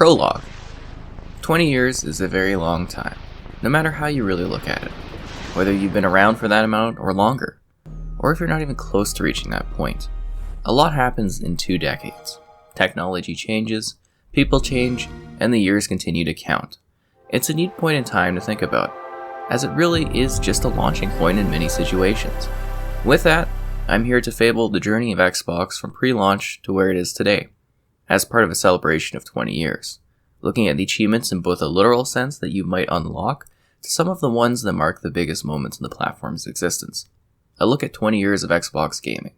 Prologue. 20 years is a very long time, no matter how you really look at it. Whether you've been around for that amount or longer, or if you're not even close to reaching that point. A lot happens in 2 decades. Technology changes, people change, and the years continue to count. It's a neat point in time to think about, as it really is just a launching point in many situations. With that, I'm here to fable the journey of Xbox from pre-launch to where it is today, as part of a celebration of 20 years, looking at the achievements in both a literal sense that you might unlock, to some of the ones that mark the biggest moments in the platform's existence. A look at 20 years of Xbox gaming.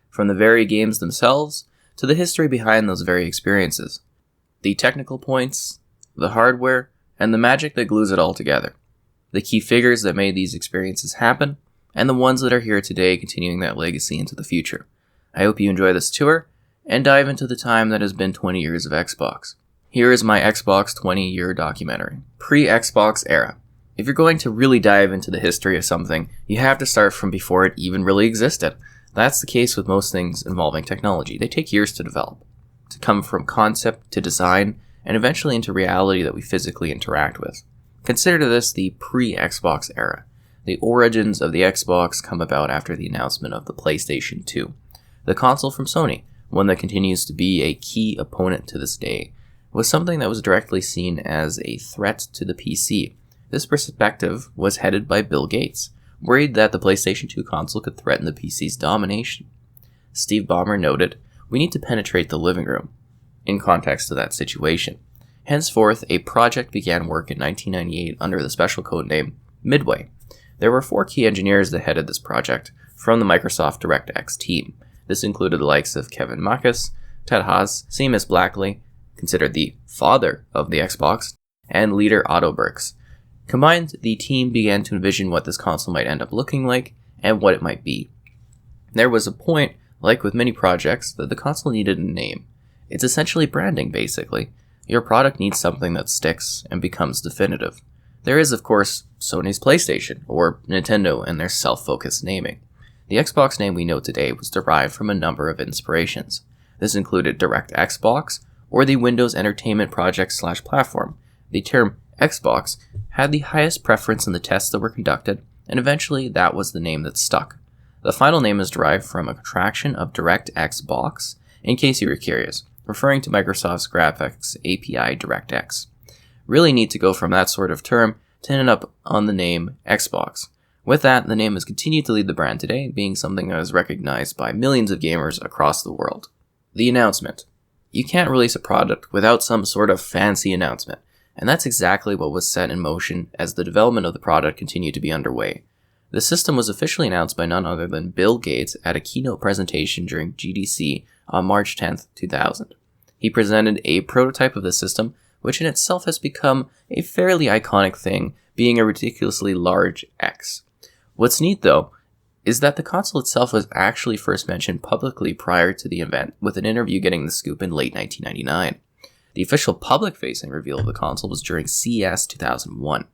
From the very games themselves, to the history behind those very experiences. The technical points, the hardware, and the magic that glues it all together. The key figures that made these experiences happen, and the ones that are here today continuing that legacy into the future. I hope you enjoy this tour, and dive into the time that has been 20 years of Xbox. Here is my Xbox 20-year documentary. Pre-Xbox era. If you're going to really dive into the history of something, you have to start from before it even really existed. That's the case with most things involving technology. They take years to develop, to come from concept to design, and eventually into reality that we physically interact with. Consider this the pre-Xbox era. The origins of the Xbox come about after the announcement of the PlayStation 2. The console from Sony, one that continues to be a key opponent to this day, was something that was directly seen as a threat to the PC. This perspective was headed by Bill Gates, worried that the PlayStation 2 console could threaten the PC's domination. Steve Ballmer noted, "We need to penetrate the living room," in context to that situation. Henceforth, a project began work in 1998 under the special code name Midway. There were 4 key engineers that headed this project from the Microsoft DirectX team. This included the likes of Kevin Marcus, Ted Haas, Seamus Blackley, considered the father of the Xbox, and leader Otto Burks. Combined, the team began to envision what this console might end up looking like and what it might be. There was a point, like with many projects, that the console needed a name. It's essentially branding, basically. Your product needs something that sticks and becomes definitive. There is, of course, Sony's PlayStation, or Nintendo and their self-focused naming. The Xbox name we know today was derived from a number of inspirations. This included DirectX Box, or the Windows Entertainment Project/platform. The term Xbox had the highest preference in the tests that were conducted, and eventually that was the name that stuck. The final name is derived from a contraction of DirectX Box, in case you were curious, referring to Microsoft's graphics API DirectX. Really neat to go from that sort of term to end up on the name Xbox. With that, the name has continued to lead the brand today, being something that is recognized by millions of gamers across the world. The announcement. You can't release a product without some sort of fancy announcement, and that's exactly what was set in motion as the development of the product continued to be underway. The system was officially announced by none other than Bill Gates at a keynote presentation during GDC on March 10th, 2000. He presented a prototype of the system, which in itself has become a fairly iconic thing, being a ridiculously large X. What's neat, though, is that the console itself was actually first mentioned publicly prior to the event, with an interview getting the scoop in late 1999. The official public-facing reveal of the console was during CES 2001.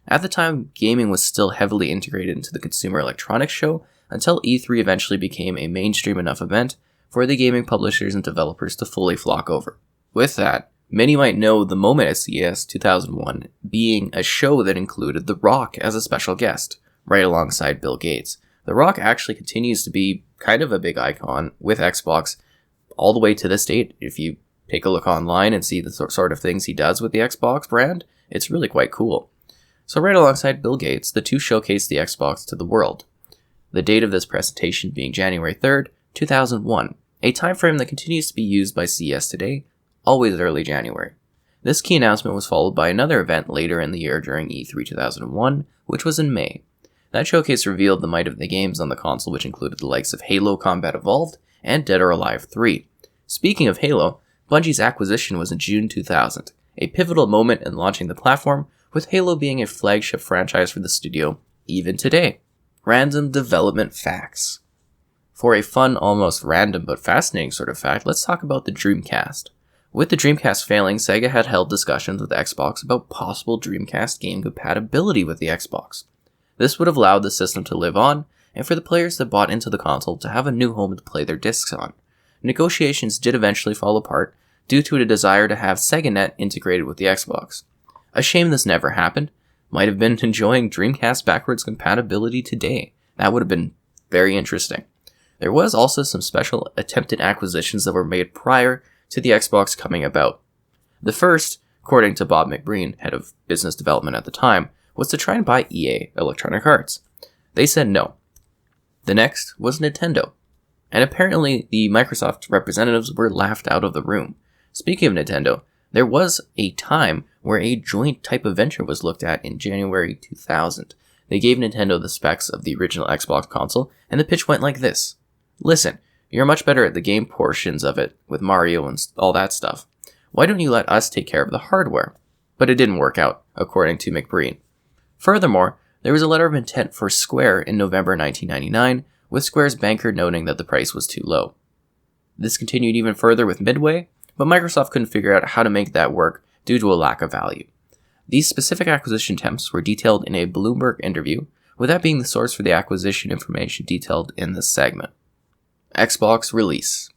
At the time, gaming was still heavily integrated into the Consumer Electronics Show, until E3 eventually became a mainstream enough event for the gaming publishers and developers to fully flock over. With that, many might know the moment at CES 2001 being a show that included The Rock as a special guest, right alongside Bill Gates. The Rock actually continues to be kind of a big icon with Xbox all the way to this date. If you take a look online and see the sort of things he does with the Xbox brand, it's really quite cool. So right alongside Bill Gates, the two showcased the Xbox to the world. The date of this presentation being January 3rd, 2001, a time frame that continues to be used by CES today, always early January. This key announcement was followed by another event later in the year during E3 2001, which was in May. That showcase revealed the might of the games on the console, which included the likes of Halo Combat Evolved and Dead or Alive 3. Speaking of Halo, Bungie's acquisition was in June 2000, a pivotal moment in launching the platform, with Halo being a flagship franchise for the studio, even today. Random development facts. For a fun, almost random but fascinating sort of fact, let's talk about the Dreamcast. With the Dreamcast failing, Sega had held discussions with Xbox about possible Dreamcast game compatibility with the Xbox. This would have allowed the system to live on, and for the players that bought into the console to have a new home to play their discs on. Negotiations did eventually fall apart due to a desire to have SegaNet integrated with the Xbox. A shame this never happened. Might have been enjoying Dreamcast backwards compatibility today. That would have been very interesting. There was also some special attempted acquisitions that were made prior to the Xbox coming about. The first, according to Bob McBreen, head of business development at the time, was to try and buy EA, Electronic Arts. They said no. The next was Nintendo. And apparently the Microsoft representatives were laughed out of the room. Speaking of Nintendo, there was a time where a joint type of venture was looked at in January 2000. They gave Nintendo the specs of the original Xbox console, and the pitch went like this. Listen, you're much better at the game portions of it, with Mario and all that stuff. Why don't you let us take care of the hardware? But it didn't work out, according to McBreen. Furthermore, there was a letter of intent for Square in November 1999, with Square's banker noting that the price was too low. This continued even further with Midway, but Microsoft couldn't figure out how to make that work due to a lack of value. These specific acquisition attempts were detailed in a Bloomberg interview, with that being the source for the acquisition information detailed in this segment. Xbox release.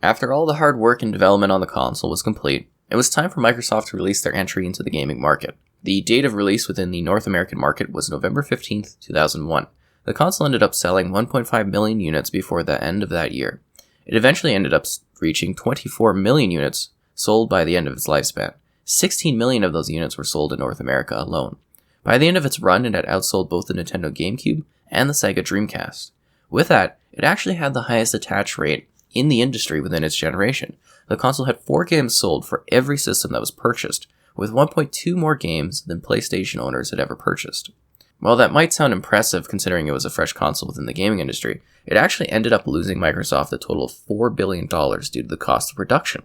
After all the hard work and development on the console was complete, it was time for Microsoft to release their entry into the gaming market. The date of release within the North American market was November 15, 2001. The console ended up selling 1.5 million units before the end of that year. It eventually ended up reaching 24 million units sold by the end of its lifespan. 16 million of those units were sold in North America alone. By the end of its run, it had outsold both the Nintendo GameCube and the Sega Dreamcast. With that, it actually had the highest attach rate in the industry within its generation. The console had 4 games sold for every system that was purchased, with 1.2 more games than PlayStation owners had ever purchased. While that might sound impressive considering it was a fresh console within the gaming industry, it actually ended up losing Microsoft a total of $4 billion due to the cost of production.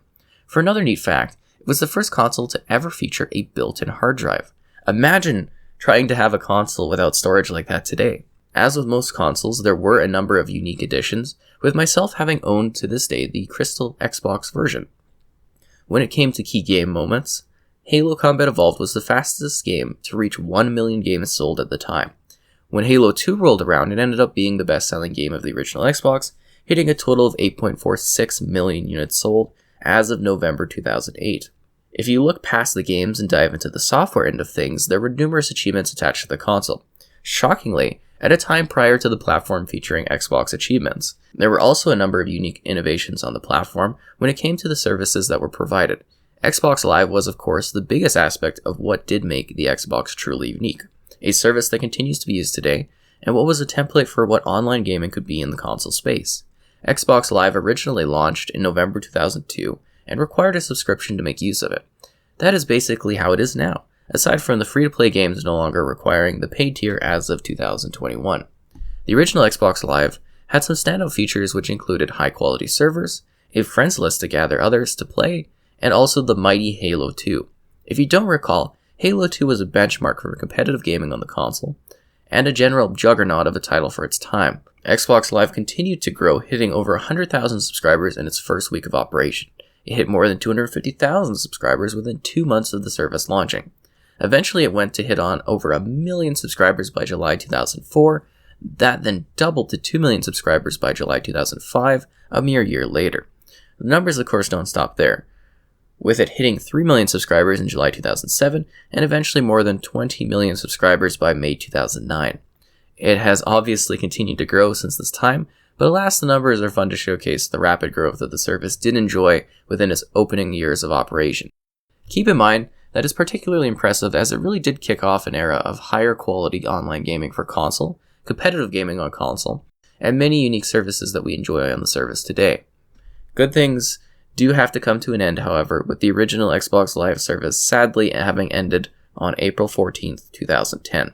For another neat fact, it was the first console to ever feature a built-in hard drive. Imagine trying to have a console without storage like that today. As with most consoles, there were a number of unique additions, with myself having owned to this day the Crystal Xbox version. When it came to key game moments, Halo Combat Evolved was the fastest game to reach 1 million games sold at the time. When Halo 2 rolled around, it ended up being the best-selling game of the original Xbox, hitting a total of 8.46 million units sold as of November 2008. If you look past the games and dive into the software end of things, there were numerous achievements attached to the console. Shockingly, at a time prior to the platform featuring Xbox achievements, there were also a number of unique innovations on the platform when it came to the services that were provided. Xbox Live was, of course, the biggest aspect of what did make the Xbox truly unique, a service that continues to be used today, and what was a template for what online gaming could be in the console space. Xbox Live originally launched in November 2002 and required a subscription to make use of it. That is basically how it is now, aside from the free-to-play games no longer requiring the paid tier as of 2021. The original Xbox Live had some standout features which included high-quality servers, a friends list to gather others to play, and also the mighty Halo 2. If you don't recall, Halo 2 was a benchmark for competitive gaming on the console, and a general juggernaut of a title for its time. Xbox Live continued to grow, hitting over 100,000 subscribers in its first week of operation. It hit more than 250,000 subscribers within 2 months of the service launching. Eventually it went to hit on over 1 million subscribers by July 2004, that then doubled to 2 million subscribers by July 2005, a mere year later. The numbers of course don't stop there, with it hitting 3 million subscribers in July 2007, and eventually more than 20 million subscribers by May 2009. It has obviously continued to grow since this time, but alas, the numbers are fun to showcase the rapid growth that the service did enjoy within its opening years of operation. Keep in mind that is particularly impressive as it really did kick off an era of higher quality online gaming for console, competitive gaming on console, and many unique services that we enjoy on the service today. Good things do have to come to an end, however, with the original Xbox Live service sadly having ended on April 14th, 2010.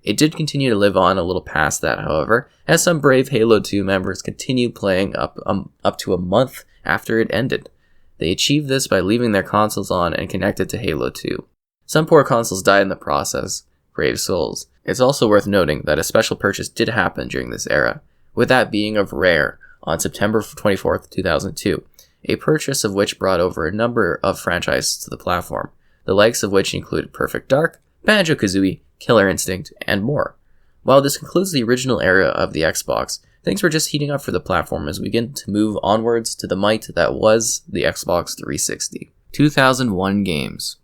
It did continue to live on a little past that, however, as some brave Halo 2 members continued playing up to a month after it ended. They achieved this by leaving their consoles on and connected to Halo 2. Some poor consoles died in the process, brave souls. It's also worth noting that a special purchase did happen during this era, with that being of Rare on September 24th, 2002, a purchase of which brought over a number of franchises to the platform, the likes of which included Perfect Dark, Banjo-Kazooie, Killer Instinct, and more. While this concludes the original era of the Xbox, things were just heating up for the platform as we begin to move onwards to the might that was the Xbox 360. 2001 games.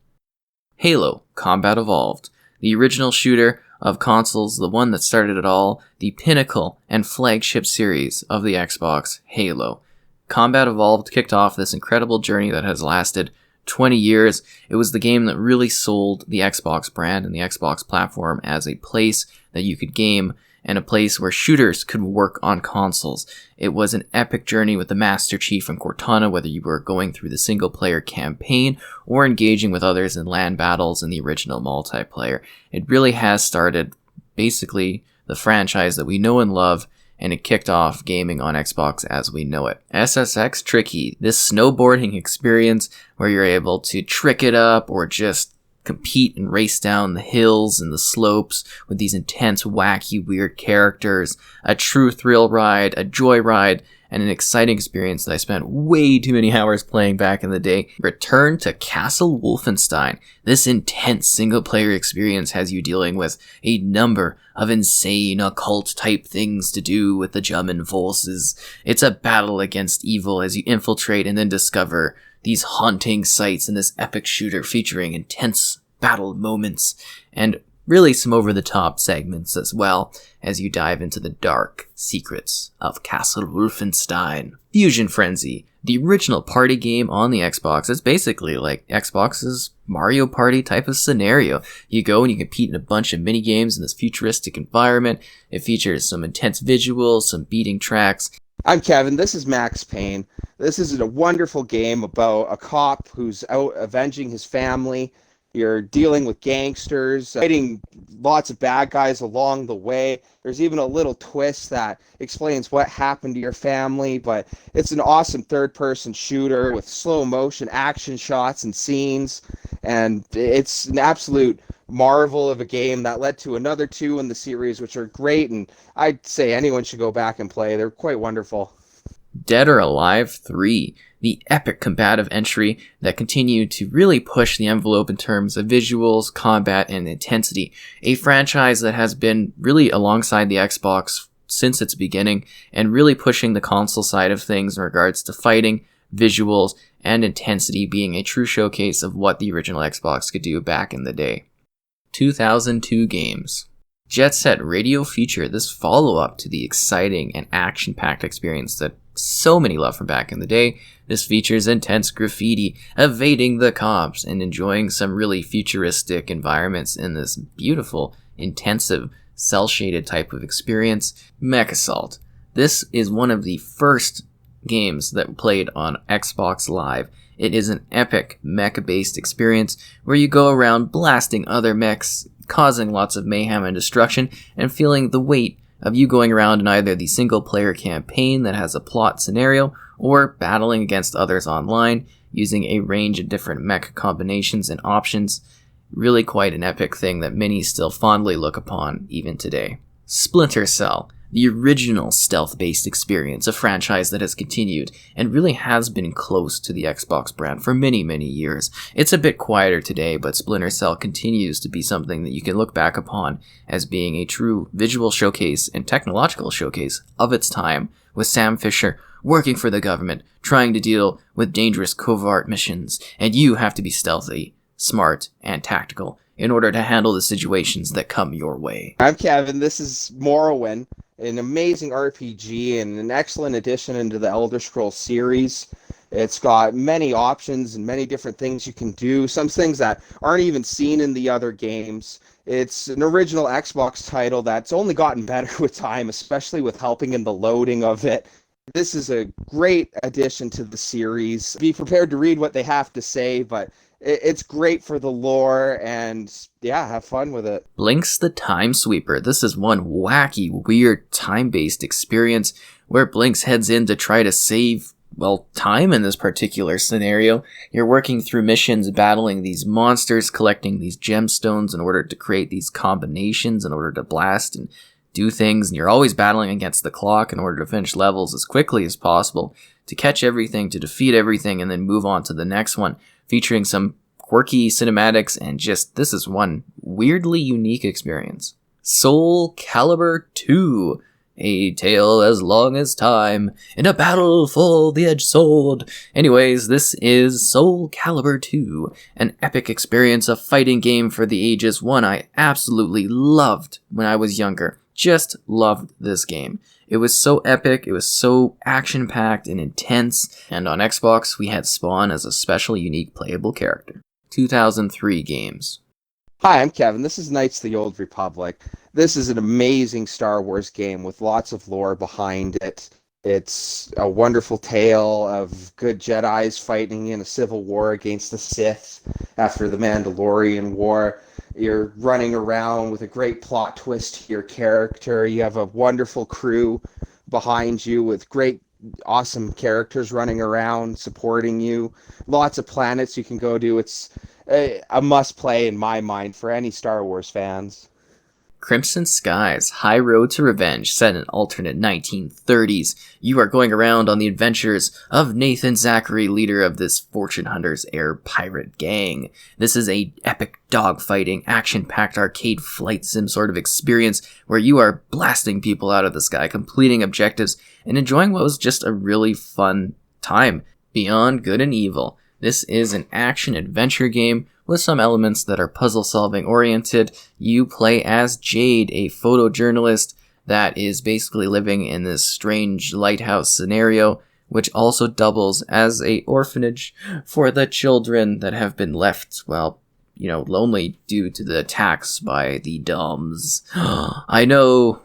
Halo Combat Evolved, the original shooter of consoles, the one that started it all, the pinnacle and flagship series of the Xbox, Halo. Combat Evolved kicked off this incredible journey that has lasted 20 years. It was the game that really sold the Xbox brand and the Xbox platform as a place that you could game and a place where shooters could work on consoles. It was an epic journey with the Master Chief and Cortana, whether you were going through the single-player campaign or engaging with others in LAN battles in the original multiplayer. It really has started, basically, the franchise that we know and love, and it kicked off gaming on Xbox as we know it. SSX Tricky, this snowboarding experience where you're able to trick it up or just compete and race down the hills and the slopes with these intense, wacky, weird characters. A true thrill ride, a joy ride, and an exciting experience that I spent way too many hours playing back in the day. Return to Castle Wolfenstein. This intense single-player experience has you dealing with a number of insane occult type things to do with the German forces. It's a battle against evil as you infiltrate and then discover these haunting sights in this epic shooter featuring intense battle moments and really some over-the-top segments as well as you dive into the dark secrets of Castle Wolfenstein. Fusion Frenzy, the original party game on the Xbox. It's basically like Xbox's Mario Party type of scenario. You go and you compete in a bunch of mini games in this futuristic environment. It features some intense visuals, some beating tracks. I'm Kevin, this is Max Payne. This is a wonderful game about a cop who's out avenging his family. You're dealing with gangsters, fighting lots of bad guys along the way. There's even a little twist that explains what happened to your family, but it's an awesome third-person shooter with slow motion action shots and scenes, and it's an absolute marvel of a game that led to another two in the series, which are great, and I'd say anyone should go back and play. They're quite wonderful. Dead or Alive 3, the epic combative entry that continued to really push the envelope in terms of visuals, combat, and intensity. A franchise that has been really alongside the Xbox since its beginning and really pushing the console side of things in regards to fighting, visuals, and intensity, being a true showcase of what the original Xbox could do back in the day. 2002 games. Jet Set Radio Feature, this follow-up to the exciting and action-packed experience that so many love from back in the day. This features intense graffiti, evading the cops, and enjoying some really futuristic environments in this beautiful, intensive, cel-shaded type of experience. Mech Assault. This is one of the first games that played on Xbox Live. It is an epic mech-based experience where you go around blasting other mechs, causing lots of mayhem and destruction, and feeling the weight of you going around in either the single-player campaign that has a plot scenario, or battling against others online, using a range of different mech combinations and options. Really quite an epic thing that many still fondly look upon even today. Splinter Cell, the original stealth-based experience, a franchise that has continued and really has been close to the Xbox brand for many, many years. It's a bit quieter today, but Splinter Cell continues to be something that you can look back upon as being a true visual showcase and technological showcase of its time, with Sam Fisher working for the government, trying to deal with dangerous covert missions, and you have to be stealthy, smart, and tactical in order to handle the situations that come your way. I'm Kevin, this is Morrowind, an amazing RPG and an excellent addition into the Elder Scrolls series. It's got many options and many different things you can do, some things that aren't even seen in the other games. It's an original Xbox title that's only gotten better with time, especially with helping in the loading of it. This is a great addition to the series. Be prepared to read what they have to say, but it's great for the lore, and yeah, have fun with it. Blinx the Time Sweeper. This is one wacky, weird, time-based experience where Blinx heads in to try to save, well, time in this particular scenario. You're working through missions, battling these monsters, collecting these gemstones in order to create these combinations, in order to blast and do things, and you're always battling against the clock in order to finish levels as quickly as possible, to catch everything, to defeat everything, and then move on to the next one, featuring some quirky cinematics, and just, this is one weirdly unique experience. Soul Calibur 2, A tale as long as time, in a battle for the edge sword. Anyways, this is Soul Calibur 2, an epic experience, a fighting game for the ages, one I absolutely loved when I was younger. Just loved this game. It was so epic, it was so action-packed and intense, and on Xbox we had Spawn as a special, unique playable character. 2003 games. Hi, I'm Kevin. This is Knights of the Old Republic. This is an amazing Star Wars game with lots of lore behind it. It's a wonderful tale of good Jedis fighting in a civil war against the Sith after the Mandalorian War. You're running around with a great plot twist to your character. You have a wonderful crew behind you with great, awesome characters running around supporting you. Lots of planets you can go to. It's a must-play in my mind for any Star Wars fans. Crimson Skies, High Road to Revenge, set in alternate 1930s. You are going around on the adventures of Nathan Zachary, leader of this fortune hunter's heir pirate gang. This is a epic dogfighting, action-packed arcade flight sim sort of experience where you are blasting people out of the sky, completing objectives, and enjoying what was just a really fun time. Beyond Good and Evil. This is an action-adventure game with some elements that are puzzle-solving oriented. You play as Jade, a photojournalist that is basically living in this strange lighthouse scenario, which also doubles as a orphanage for the children that have been left, lonely due to the attacks by the Doms. I know.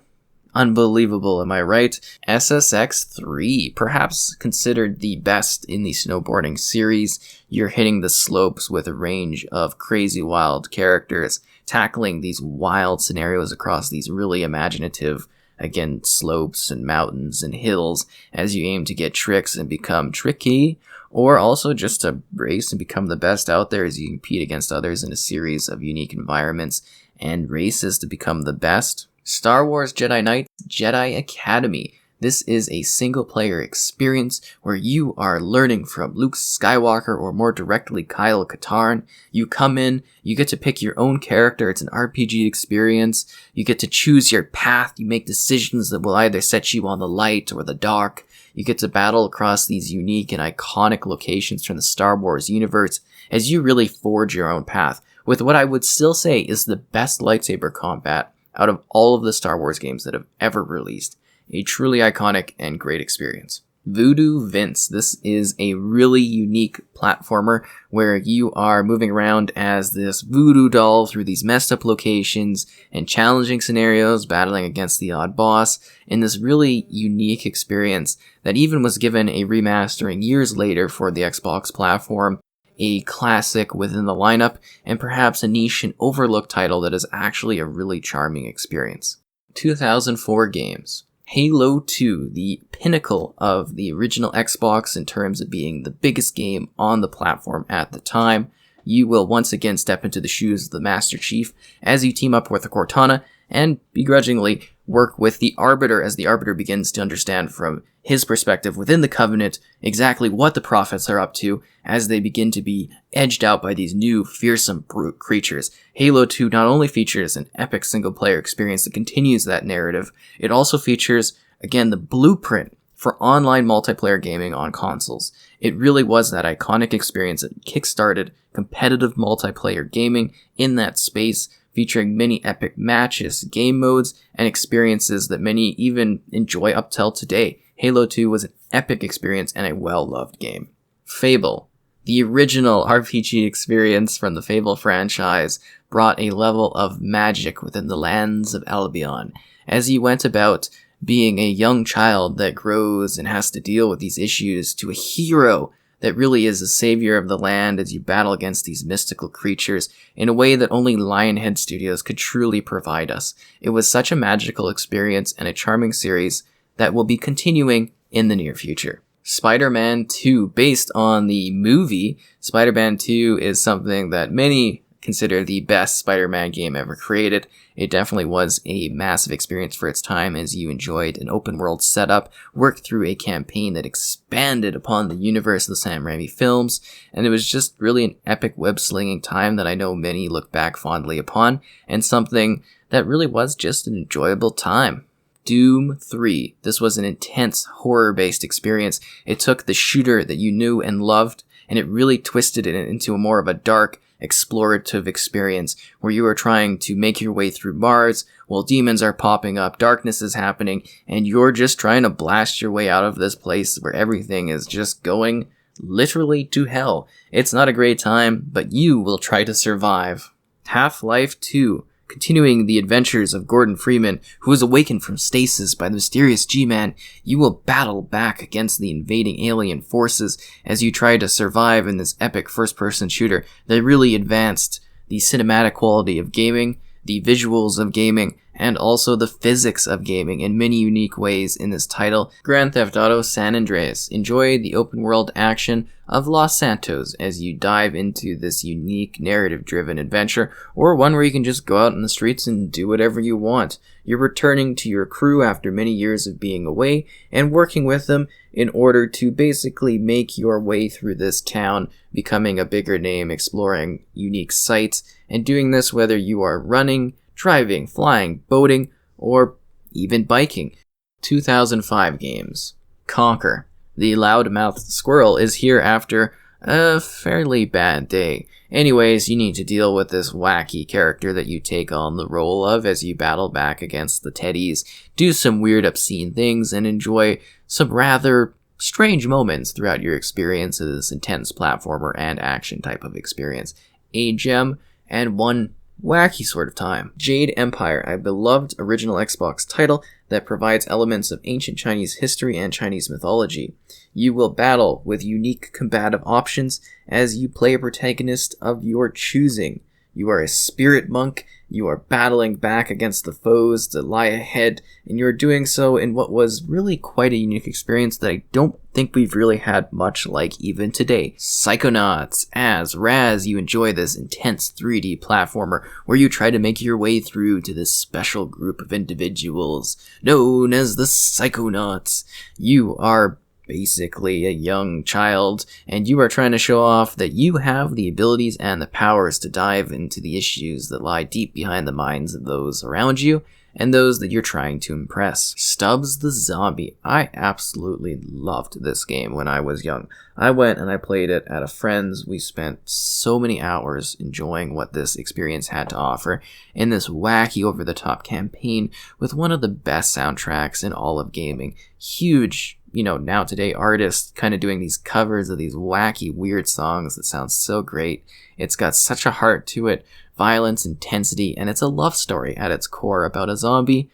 Unbelievable, am I right? SSX3, perhaps considered the best in the snowboarding series. You're hitting the slopes with a range of crazy wild characters, tackling these wild scenarios across these really imaginative, again, slopes and mountains and hills as you aim to get tricks and become tricky, or also just to race and become the best out there as you compete against others in a series of unique environments and races to become the best. Star Wars Jedi Knights Jedi Academy. This is a single-player experience where you are learning from Luke Skywalker or more directly Kyle Katarn. You come in, you get to pick your own character. It's an RPG experience. You get to choose your path. You make decisions that will either set you on the light or the dark. You get to battle across these unique and iconic locations from the Star Wars universe as you really forge your own path with what I would still say is the best lightsaber combat out of all of the Star Wars games that have ever released. A truly iconic and great experience. Voodoo Vince. This is a really unique platformer where you are moving around as this voodoo doll through these messed up locations and challenging scenarios, battling against the odd boss in this really unique experience that even was given a remastering years later for the Xbox platform. A classic within the lineup, and perhaps a niche and overlooked title that is actually a really charming experience. 2004 games. Halo 2, the pinnacle of the original Xbox in terms of being the biggest game on the platform at the time. You will once again step into the shoes of the Master Chief as you team up with the Cortana and begrudgingly work with the Arbiter as the Arbiter begins to understand from his perspective within the Covenant exactly what the Prophets are up to as they begin to be edged out by these new fearsome brute creatures. Halo 2 not only features an epic single-player experience that continues that narrative, it also features, again, the blueprint for online multiplayer gaming on consoles. It really was that iconic experience that kickstarted competitive multiplayer gaming in that space, featuring many epic matches, game modes, and experiences that many even enjoy up till today. Halo 2 was an epic experience and a well-loved game. Fable. The original RPG experience from the Fable franchise brought a level of magic within the lands of Albion as you went about being a young child that grows and has to deal with these issues to a hero that really is a savior of the land as you battle against these mystical creatures in a way that only Lionhead Studios could truly provide us. It was such a magical experience and a charming series that will be continuing in the near future. Spider-Man 2, based on the movie, Spider-Man 2 is something that many consider the best Spider-Man game ever created. It definitely was a massive experience for its time as you enjoyed an open world setup, worked through a campaign that expanded upon the universe of the Sam Raimi films, and it was just really an epic web-slinging time that I know many look back fondly upon, and something that really was just an enjoyable time. Doom 3. This was an intense horror-based experience. It took the shooter that you knew and loved, and it really twisted it into a more of a dark, explorative experience where you are trying to make your way through bars while demons are popping up, darkness is happening, and you're just trying to blast your way out of this place where everything is just going literally to hell. It's not a great time, but you will try to survive. Half-Life 2. Continuing the adventures of Gordon Freeman, who is awakened from stasis by the mysterious G-Man, you will battle back against the invading alien forces as you try to survive in this epic first-person shooter that really advanced the cinematic quality of gaming, the visuals of gaming, and also the physics of gaming in many unique ways in this title. Grand Theft Auto San Andreas. Enjoy the open-world action of Los Santos as you dive into this unique narrative-driven adventure, or one where you can just go out in the streets and do whatever you want. You're returning to your crew after many years of being away and working with them in order to basically make your way through this town, becoming a bigger name, exploring unique sites, and doing this whether you are running, driving, flying, boating, or even biking. 2005 games. Conquer. The loudmouthed squirrel is here after a fairly bad day. Anyways, you need to deal with this wacky character that you take on the role of as you battle back against the teddies, do some weird obscene things, and enjoy some rather strange moments throughout your experience of this intense platformer and action type of experience. A gem and one wacky sort of time. Jade Empire, a beloved original Xbox title that provides elements of ancient Chinese history and Chinese mythology. You will battle with unique combative options as you play a protagonist of your choosing. You are a spirit monk, you are battling back against the foes that lie ahead, and you're doing so in what was really quite a unique experience that I don't think we've really had much like even today. Psychonauts. As Raz, you enjoy this intense 3D platformer where you try to make your way through to this special group of individuals known as the Psychonauts. You are basically a young child, and you are trying to show off that you have the abilities and the powers to dive into the issues that lie deep behind the minds of those around you and those that you're trying to impress. Stubbs the Zombie. I absolutely loved this game when I was young. I went and I played it at a friend's. We spent so many hours enjoying what this experience had to offer in this wacky over-the-top campaign with one of the best soundtracks in all of gaming. Huge, now today artists kind of doing these covers of these wacky, weird songs that sound so great. It's got such a heart to it, violence, intensity, and it's a love story at its core about a zombie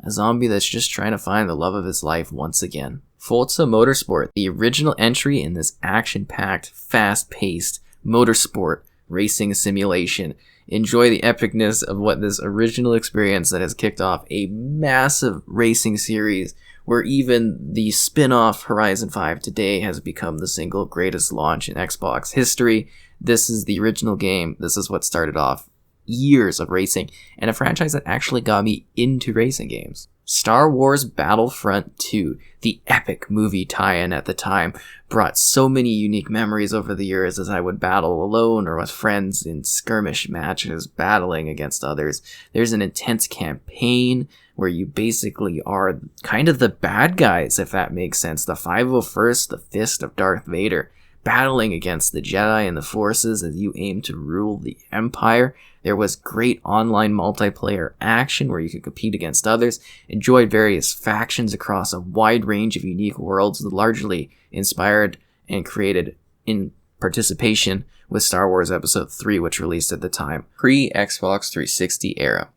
that's just trying to find the love of his life once again. Forza Motorsport, the original entry in this action-packed, fast-paced motorsport racing simulation. Enjoy the epicness of what this original experience that has kicked off a massive racing series where even the spin-off Horizon 5 today has become the single greatest launch in Xbox history. This is the original game. This is what started off years of racing, and a franchise that actually got me into racing games. Star Wars Battlefront 2, the epic movie tie-in at the time, brought so many unique memories over the years as I would battle alone or with friends in skirmish matches, battling against others. There's an intense campaign where you basically are kind of the bad guys, if that makes sense. The 501st, the Fist of Darth Vader, battling against the Jedi and the Forces as you aim to rule the Empire. There was great online multiplayer action where you could compete against others, enjoy various factions across a wide range of unique worlds, largely inspired and created in participation with Star Wars Episode 3, which released at the time. Pre-Xbox 360 era.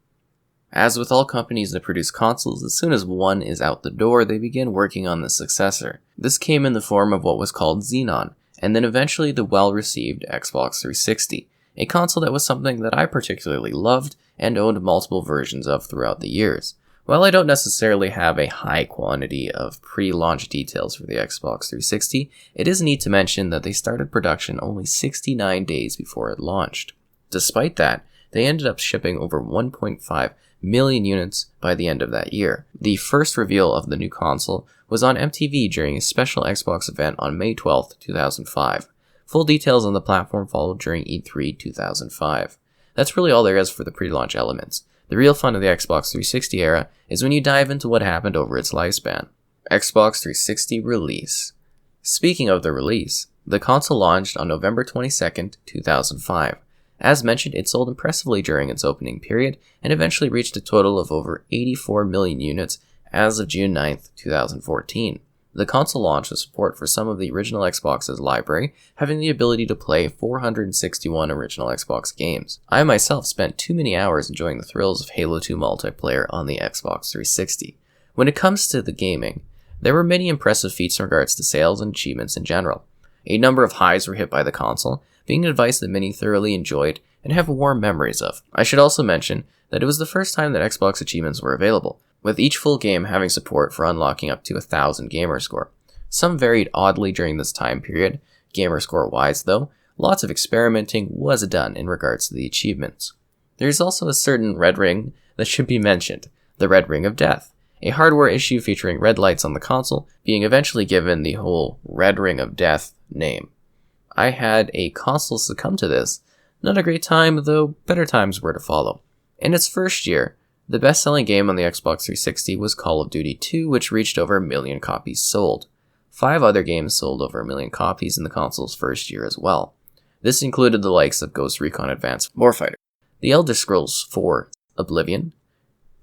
As with all companies that produce consoles, as soon as one is out the door, they begin working on the successor. This came in the form of what was called Xenon, and then eventually the well-received Xbox 360, a console that was something that I particularly loved and owned multiple versions of throughout the years. While I don't necessarily have a high quantity of pre-launch details for the Xbox 360, it is neat to mention that they started production only 69 days before it launched. Despite that, they ended up shipping over 1.5 million units by the end of that year. The first reveal of the new console was on MTV during a special Xbox event on May 12, 2005. Full details on the platform followed during E3 2005. That's really all there is for the pre-launch elements. The real fun of the Xbox 360 era is when you dive into what happened over its lifespan. Xbox 360 release. Speaking of the release, the console launched on November 22nd, 2005. As mentioned, it sold impressively during its opening period and eventually reached a total of over 84 million units as of June 9th, 2014. The console launched with support for some of the original Xbox's library, having the ability to play 461 original Xbox games. I myself spent too many hours enjoying the thrills of Halo 2 multiplayer on the Xbox 360. When it comes to the gaming, there were many impressive feats in regards to sales and achievements in general. A number of highs were hit by the console, being a device that many thoroughly enjoyed and have warm memories of. I should also mention that it was the first time that Xbox achievements were available, with each full game having support for unlocking up to 1,000 gamerscore. Some varied oddly during this time period, gamerscore-wise though. Lots of experimenting was done in regards to the achievements. There is also a certain red ring that should be mentioned, the Red Ring of Death, a hardware issue featuring red lights on the console, being eventually given the whole Red Ring of Death name. I had a console succumb to this. Not a great time, though better times were to follow. In its first year, the best-selling game on the Xbox 360 was Call of Duty 2, which reached over 1 million copies sold. 5 other games sold over 1 million copies in the console's first year as well. This included the likes of Ghost Recon Advanced Warfighter, The Elder Scrolls 4 Oblivion,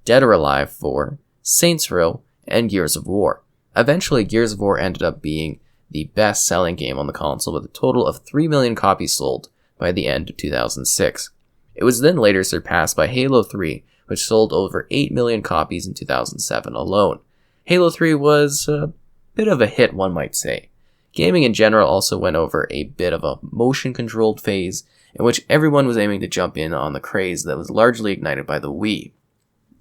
Dead or Alive 4, Saints Row, and Gears of War. Eventually, Gears of War ended up being the best-selling game on the console with a total of 3 million copies sold by the end of 2006. It was then later surpassed by Halo 3, which sold over 8 million copies in 2007 alone. Halo 3 was a bit of a hit, one might say. Gaming in general also went over a bit of a motion-controlled phase in which everyone was aiming to jump in on the craze that was largely ignited by the Wii.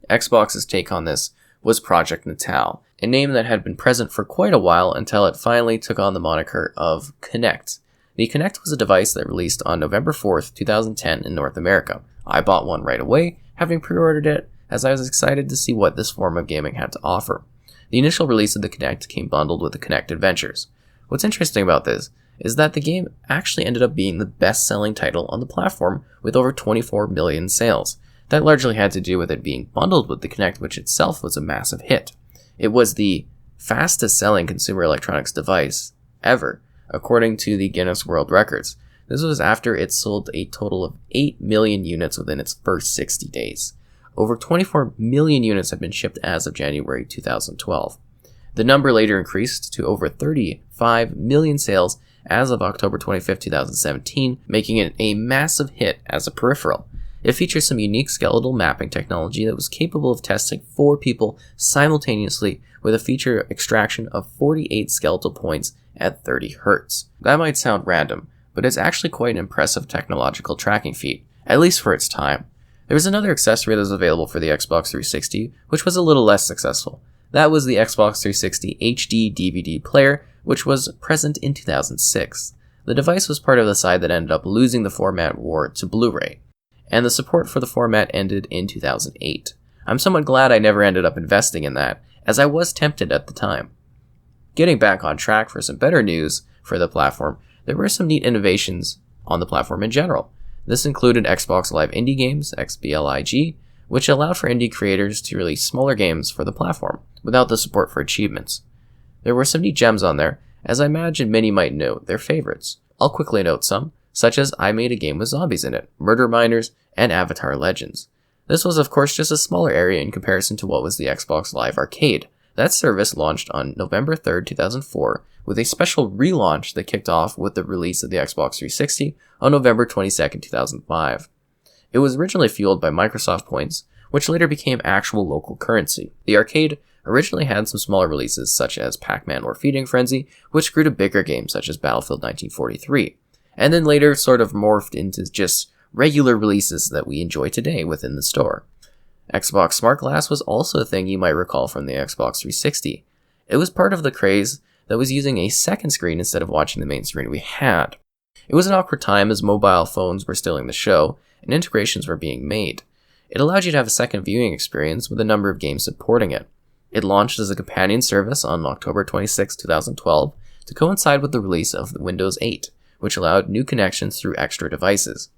Xbox's take on this was Project Natal, a name that had been present for quite a while until it finally took on the moniker of Kinect. The Kinect was a device that released on November 4th, 2010 in North America. I bought one right away, having pre-ordered it, as I was excited to see what this form of gaming had to offer. The initial release of the Kinect came bundled with the Kinect Adventures. What's interesting about this is that the game actually ended up being the best-selling title on the platform with over 24 million sales. That largely had to do with it being bundled with the Kinect, which itself was a massive hit. It was the fastest-selling consumer electronics device ever, according to the Guinness World Records. This was after it sold a total of 8 million units within its first 60 days. Over 24 million units have been shipped as of January 2012. The number later increased to over 35 million sales as of October 25, 2017, making it a massive hit as a peripheral. It features some unique skeletal mapping technology that was capable of testing 4 people simultaneously with a feature extraction of 48 skeletal points at 30 Hz. That might sound random, but it's actually quite an impressive technological tracking feat, at least for its time. There was another accessory that was available for the Xbox 360, which was a little less successful. That was the Xbox 360 HD DVD player, which was present in 2006. The device was part of the side that ended up losing the format war to Blu-ray, and the support for the format ended in 2008. I'm somewhat glad I never ended up investing in that, as I was tempted at the time. Getting back on track for some better news for the platform, there were some neat innovations on the platform in general. This included Xbox Live Indie Games, XBLIG, which allowed for indie creators to release smaller games for the platform, without the support for achievements. There were some neat gems on there, as I imagine many might know their favorites. I'll quickly note some, such as I Made a Game with Zombies in It, Murder Miners, and Avatar Legends. This was of course just a smaller area in comparison to what was the Xbox Live Arcade. That service launched on November 3rd, 2004, with a special relaunch that kicked off with the release of the Xbox 360 on November 22nd, 2005. It was originally fueled by Microsoft points, which later became actual local currency. The arcade originally had some smaller releases such as Pac-Man or Feeding Frenzy, which grew to bigger games such as Battlefield 1943, and then later sort of morphed into just regular releases that we enjoy today within the store. Xbox Smart Glass was also a thing you might recall from the Xbox 360. It was part of the craze that was using a second screen instead of watching the main screen we had. It was an awkward time as mobile phones were stealing the show and integrations were being made. It allowed you to have a second viewing experience with a number of games supporting it. It launched as a companion service on October 26, 2012 to coincide with the release of Windows 8, which allowed new connections through extra devices.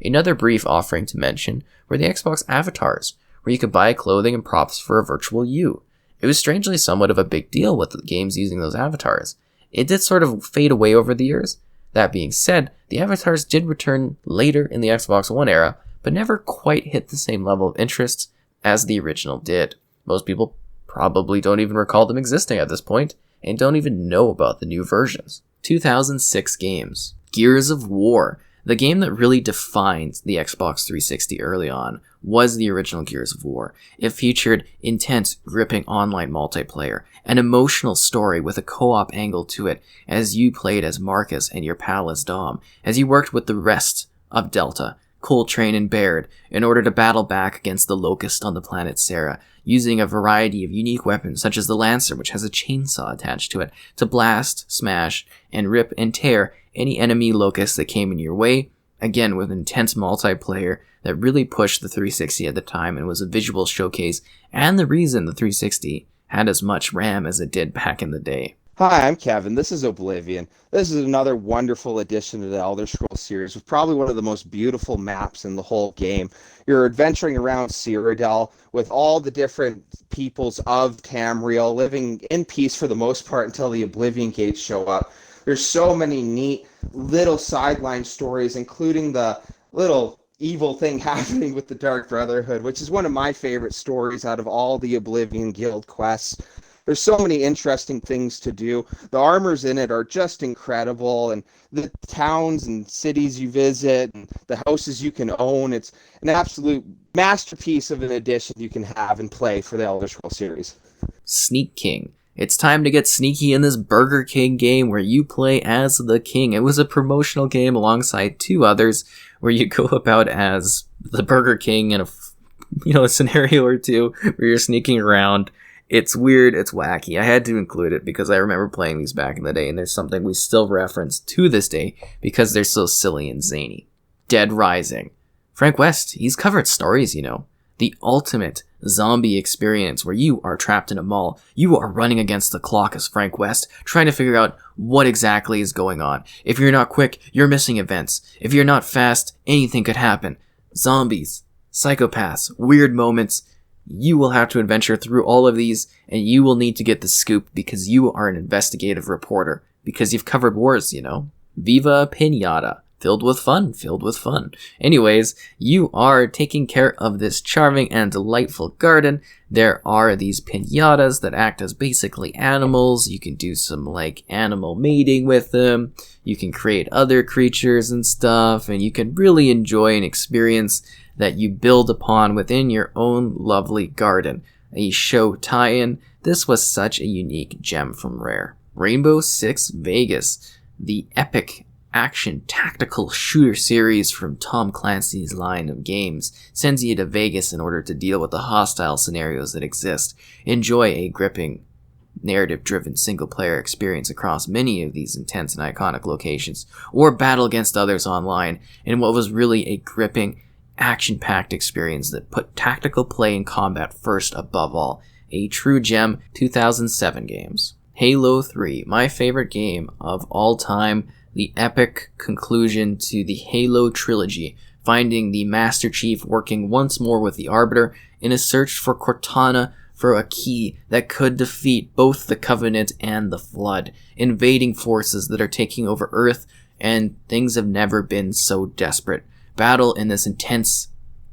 Another brief offering to mention were the Xbox avatars, where you could buy clothing and props for a virtual you. It was strangely somewhat of a big deal with the games using those avatars. It did sort of fade away over the years. That being said, the avatars did return later in the Xbox One era, but never quite hit the same level of interest as the original did. Most people probably don't even recall them existing at this point, and don't even know about the new versions. 2006 games. Gears of War. The game that really defined the Xbox 360 early on was the original Gears of War. It featured intense, gripping online multiplayer, an emotional story with a co-op angle to it as you played as Marcus and your pal as Dom, as you worked with the rest of Delta, Coltrane and Baird, in order to battle back against the Locust on the planet Sarah, using a variety of unique weapons such as the Lancer, which has a chainsaw attached to it, to blast, smash, and rip and tear any enemy Locust that came in your way, again with intense multiplayer that really pushed the 360 at the time and was a visual showcase, and the reason the 360 had as much RAM as it did back in the day. Hi, I'm Kevin. This is Oblivion. This is another wonderful addition to the Elder Scrolls series with probably one of the most beautiful maps in the whole game. You're adventuring around Cyrodiil with all the different peoples of Tamriel living in peace for the most part until the Oblivion Gates show up. There's so many neat little sideline stories, including the little evil thing happening with the Dark Brotherhood, which is one of my favorite stories out of all the Oblivion Guild quests. There's so many interesting things to do. The armors in it are just incredible, and the towns and cities you visit and the houses you can own. It's an absolute masterpiece of an addition you can have and play for the Elder Scrolls series. Sneak King. It's time to get sneaky in this Burger King game where you play as the king. It was a promotional game alongside two others where you go about as the Burger King in a scenario or two where you're sneaking around. It's weird, it's wacky. I had to include it because I remember playing these back in the day, and there's something we still reference to this day because they're so silly and zany. Dead Rising. Frank West, he's covered stories, The ultimate zombie experience where you are trapped in a mall. You are running against the clock as Frank West, trying to figure out what exactly is going on. If you're not quick, you're missing events. If you're not fast, anything could happen. Zombies, psychopaths, weird moments. You will have to adventure through all of these, and you will need to get the scoop because you are an investigative reporter. Because you've covered wars, Viva Pinata. Filled with fun. Anyways, you are taking care of this charming and delightful garden. There are these pinatas that act as basically animals. You can do some, animal mating with them. You can create other creatures and stuff, and you can really enjoy an experience that you build upon within your own lovely garden. A show tie-in. This was such a unique gem from Rare. Rainbow Six Vegas, the epic action tactical shooter series from Tom Clancy's line of games, sends you to Vegas in order to deal with the hostile scenarios that exist. Enjoy a gripping, narrative-driven single-player experience across many of these intense and iconic locations, or battle against others online in what was really a gripping, action-packed experience that put tactical play and combat first above all. A true gem. 2007 games. Halo 3, my favorite game of all time, the epic conclusion to the Halo trilogy, finding the Master Chief working once more with the Arbiter in a search for Cortana for a key that could defeat both the Covenant and the Flood, invading forces that are taking over Earth, and things have never been so desperate. Battle in this intense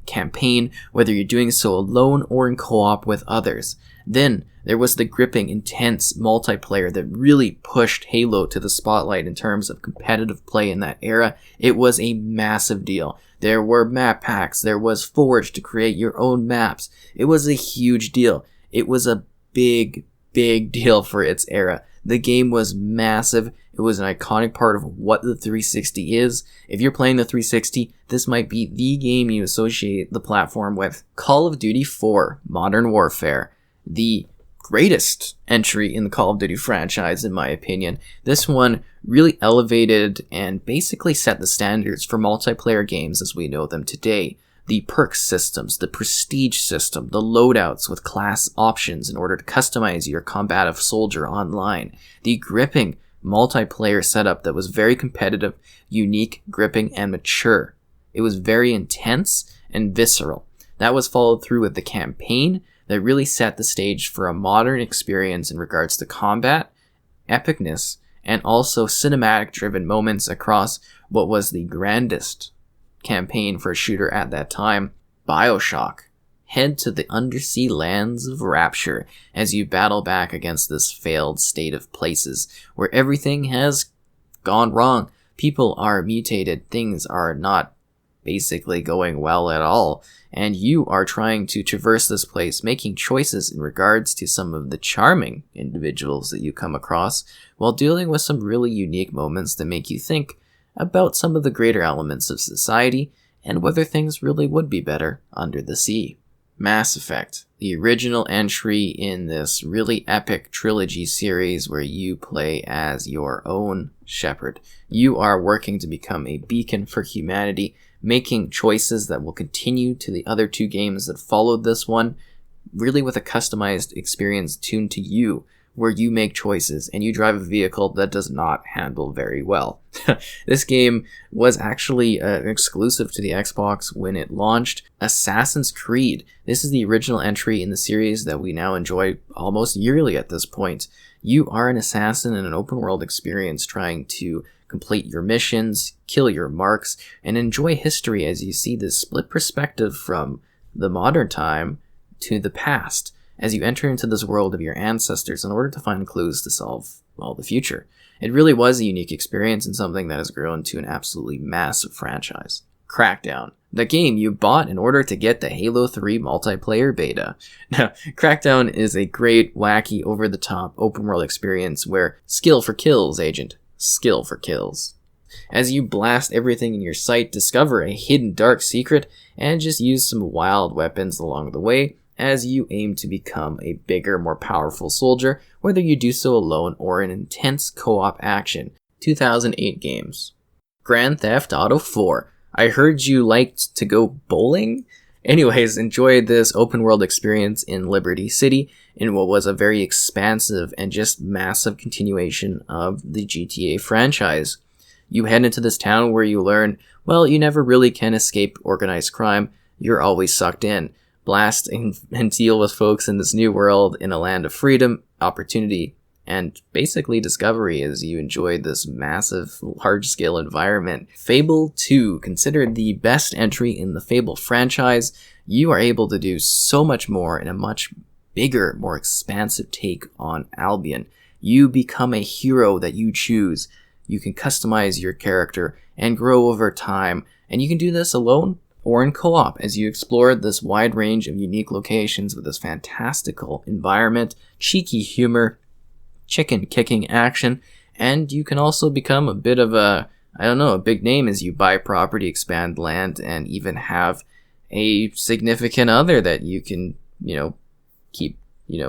campaign, whether you're doing so alone or in co-op with others. Then there was the gripping, intense multiplayer that really pushed Halo to the spotlight in terms of competitive play in that era. It was a massive deal. There were map packs. There was Forge to create your own maps. It was a huge deal. It was a big deal for its era. The game was massive. It was an iconic part of what the 360 is. If you're playing the 360, this might be the game you associate the platform with. Call of Duty 4, Modern Warfare. The greatest entry in the Call of Duty franchise, in my opinion. This one really elevated and basically set the standards for multiplayer games as we know them today. The perks systems, the prestige system, the loadouts with class options in order to customize your combative soldier online, the gripping multiplayer setup that was very competitive, unique, gripping, and mature. It was very intense and visceral. That was followed through with the campaign that really set the stage for a modern experience in regards to combat, epicness, and also cinematic-driven moments across what was the grandest campaign for a shooter at that time, BioShock. Head to the undersea lands of Rapture as you battle back against this failed state of places where everything has gone wrong. People are mutated, things are not basically going well at all, and you are trying to traverse this place, making choices in regards to some of the charming individuals that you come across, while dealing with some really unique moments that make you think about some of the greater elements of society and whether things really would be better under the sea. Mass Effect, the original entry in this really epic trilogy series where you play as your own Shepard. You are working to become a beacon for humanity, making choices that will continue to the other two games that followed this one, really with a customized experience tuned to you, where you make choices and you drive a vehicle that does not handle very well. This game was actually exclusive to the Xbox when it launched. Assassin's Creed. This is the original entry in the series that we now enjoy almost yearly at this point. You are an assassin in an open world experience trying to complete your missions, kill your marks, and enjoy history as you see this split perspective from the modern time to the past, as you enter into this world of your ancestors in order to find clues to solve, well, the future. It really was a unique experience and something that has grown to an absolutely massive franchise. Crackdown, the game you bought in order to get the Halo 3 multiplayer beta. Now, Crackdown is a great, wacky, over-the-top, open-world experience where skill for kills, agent. Skill for kills. As you blast everything in your sight, discover a hidden dark secret, and just use some wild weapons along the way, as you aim to become a bigger, more powerful soldier, whether you do so alone or in intense co-op action. 2008 games. Grand Theft Auto 4. I heard you liked to go bowling? Anyways, enjoy this open world experience in Liberty City in what was a very expansive and just massive continuation of the GTA franchise. You head into this town where you learn, well, you never really can escape organized crime, you're always sucked in. Blast and deal with folks in this new world in a land of freedom, opportunity, and basically discovery as you enjoy this massive, large-scale environment. Fable 2, considered the best entry in the Fable franchise, you are able to do so much more in a much bigger, more expansive take on Albion. You become a hero that you choose. You can customize your character and grow over time, and you can do this alone or in co-op as you explore this wide range of unique locations with this fantastical environment, cheeky humor, chicken-kicking action, and you can also become a bit of a big name as you buy property, expand land, and even have a significant other that you can, keep,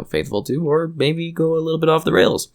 faithful to, or maybe go a little bit off the rails.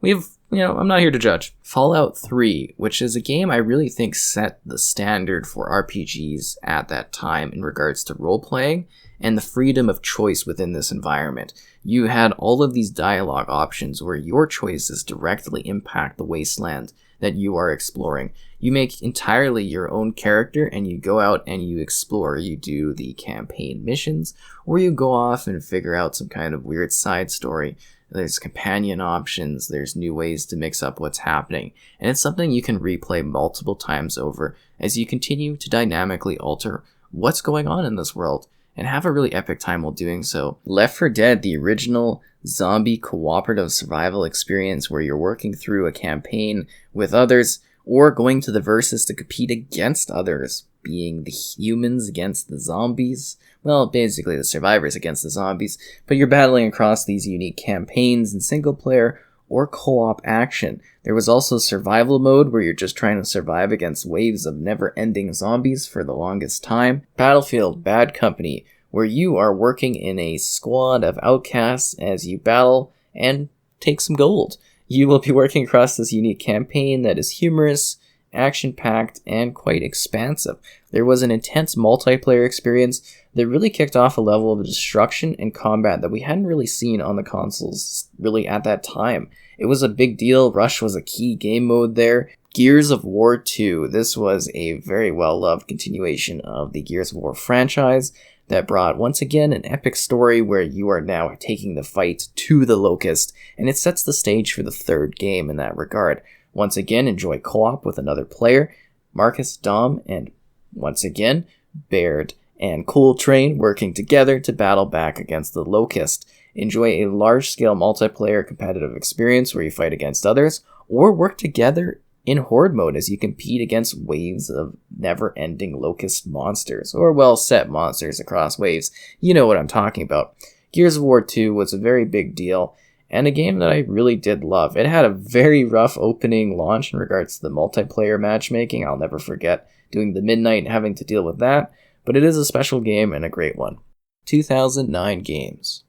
I'm not here to judge. Fallout 3, which is a game I really think set the standard for RPGs at that time in regards to role-playing and the freedom of choice within this environment. You had all of these dialogue options where your choices directly impact the wasteland that you are exploring. You make entirely your own character and you go out and you explore. You do the campaign missions, or you go off and figure out some kind of weird side story. There's companion options, there's new ways to mix up what's happening, and it's something you can replay multiple times over as you continue to dynamically alter what's going on in this world, and have a really epic time while doing so. Left 4 Dead, the original zombie cooperative survival experience where you're working through a campaign with others, or going to the versus to compete against others, being the humans against the zombies. Well, basically the survivors against the zombies, but you're battling across these unique campaigns in single player or co-op action. There was also survival mode where you're just trying to survive against waves of never-ending zombies for the longest time. Battlefield Bad Company, where you are working in a squad of outcasts as you battle and take some gold. You will be working across this unique campaign that is humorous, action-packed, and quite expansive. There was an intense multiplayer experience that really kicked off a level of destruction and combat that we hadn't really seen on the consoles really at that time. It was a big deal. Rush was a key game mode there. Gears of War 2. This was a very well-loved continuation of the Gears of War franchise that brought, once again, an epic story where you are now taking the fight to the Locust, and it sets the stage for the third game in that regard. Once again, enjoy co-op with another player, Marcus, Dom, and once again, Baird and Coltrane working together to battle back against the Locust. Enjoy a large-scale multiplayer competitive experience where you fight against others, or work together in horde mode as you compete against waves of never-ending Locust monsters, or well-set monsters across waves. You know what I'm talking about. Gears of War 2 was a very big deal, and a game that I really did love. It had a very rough opening launch in regards to the multiplayer matchmaking. I'll never forget doing the midnight and having to deal with that, but it is a special game and a great one. 2009 games.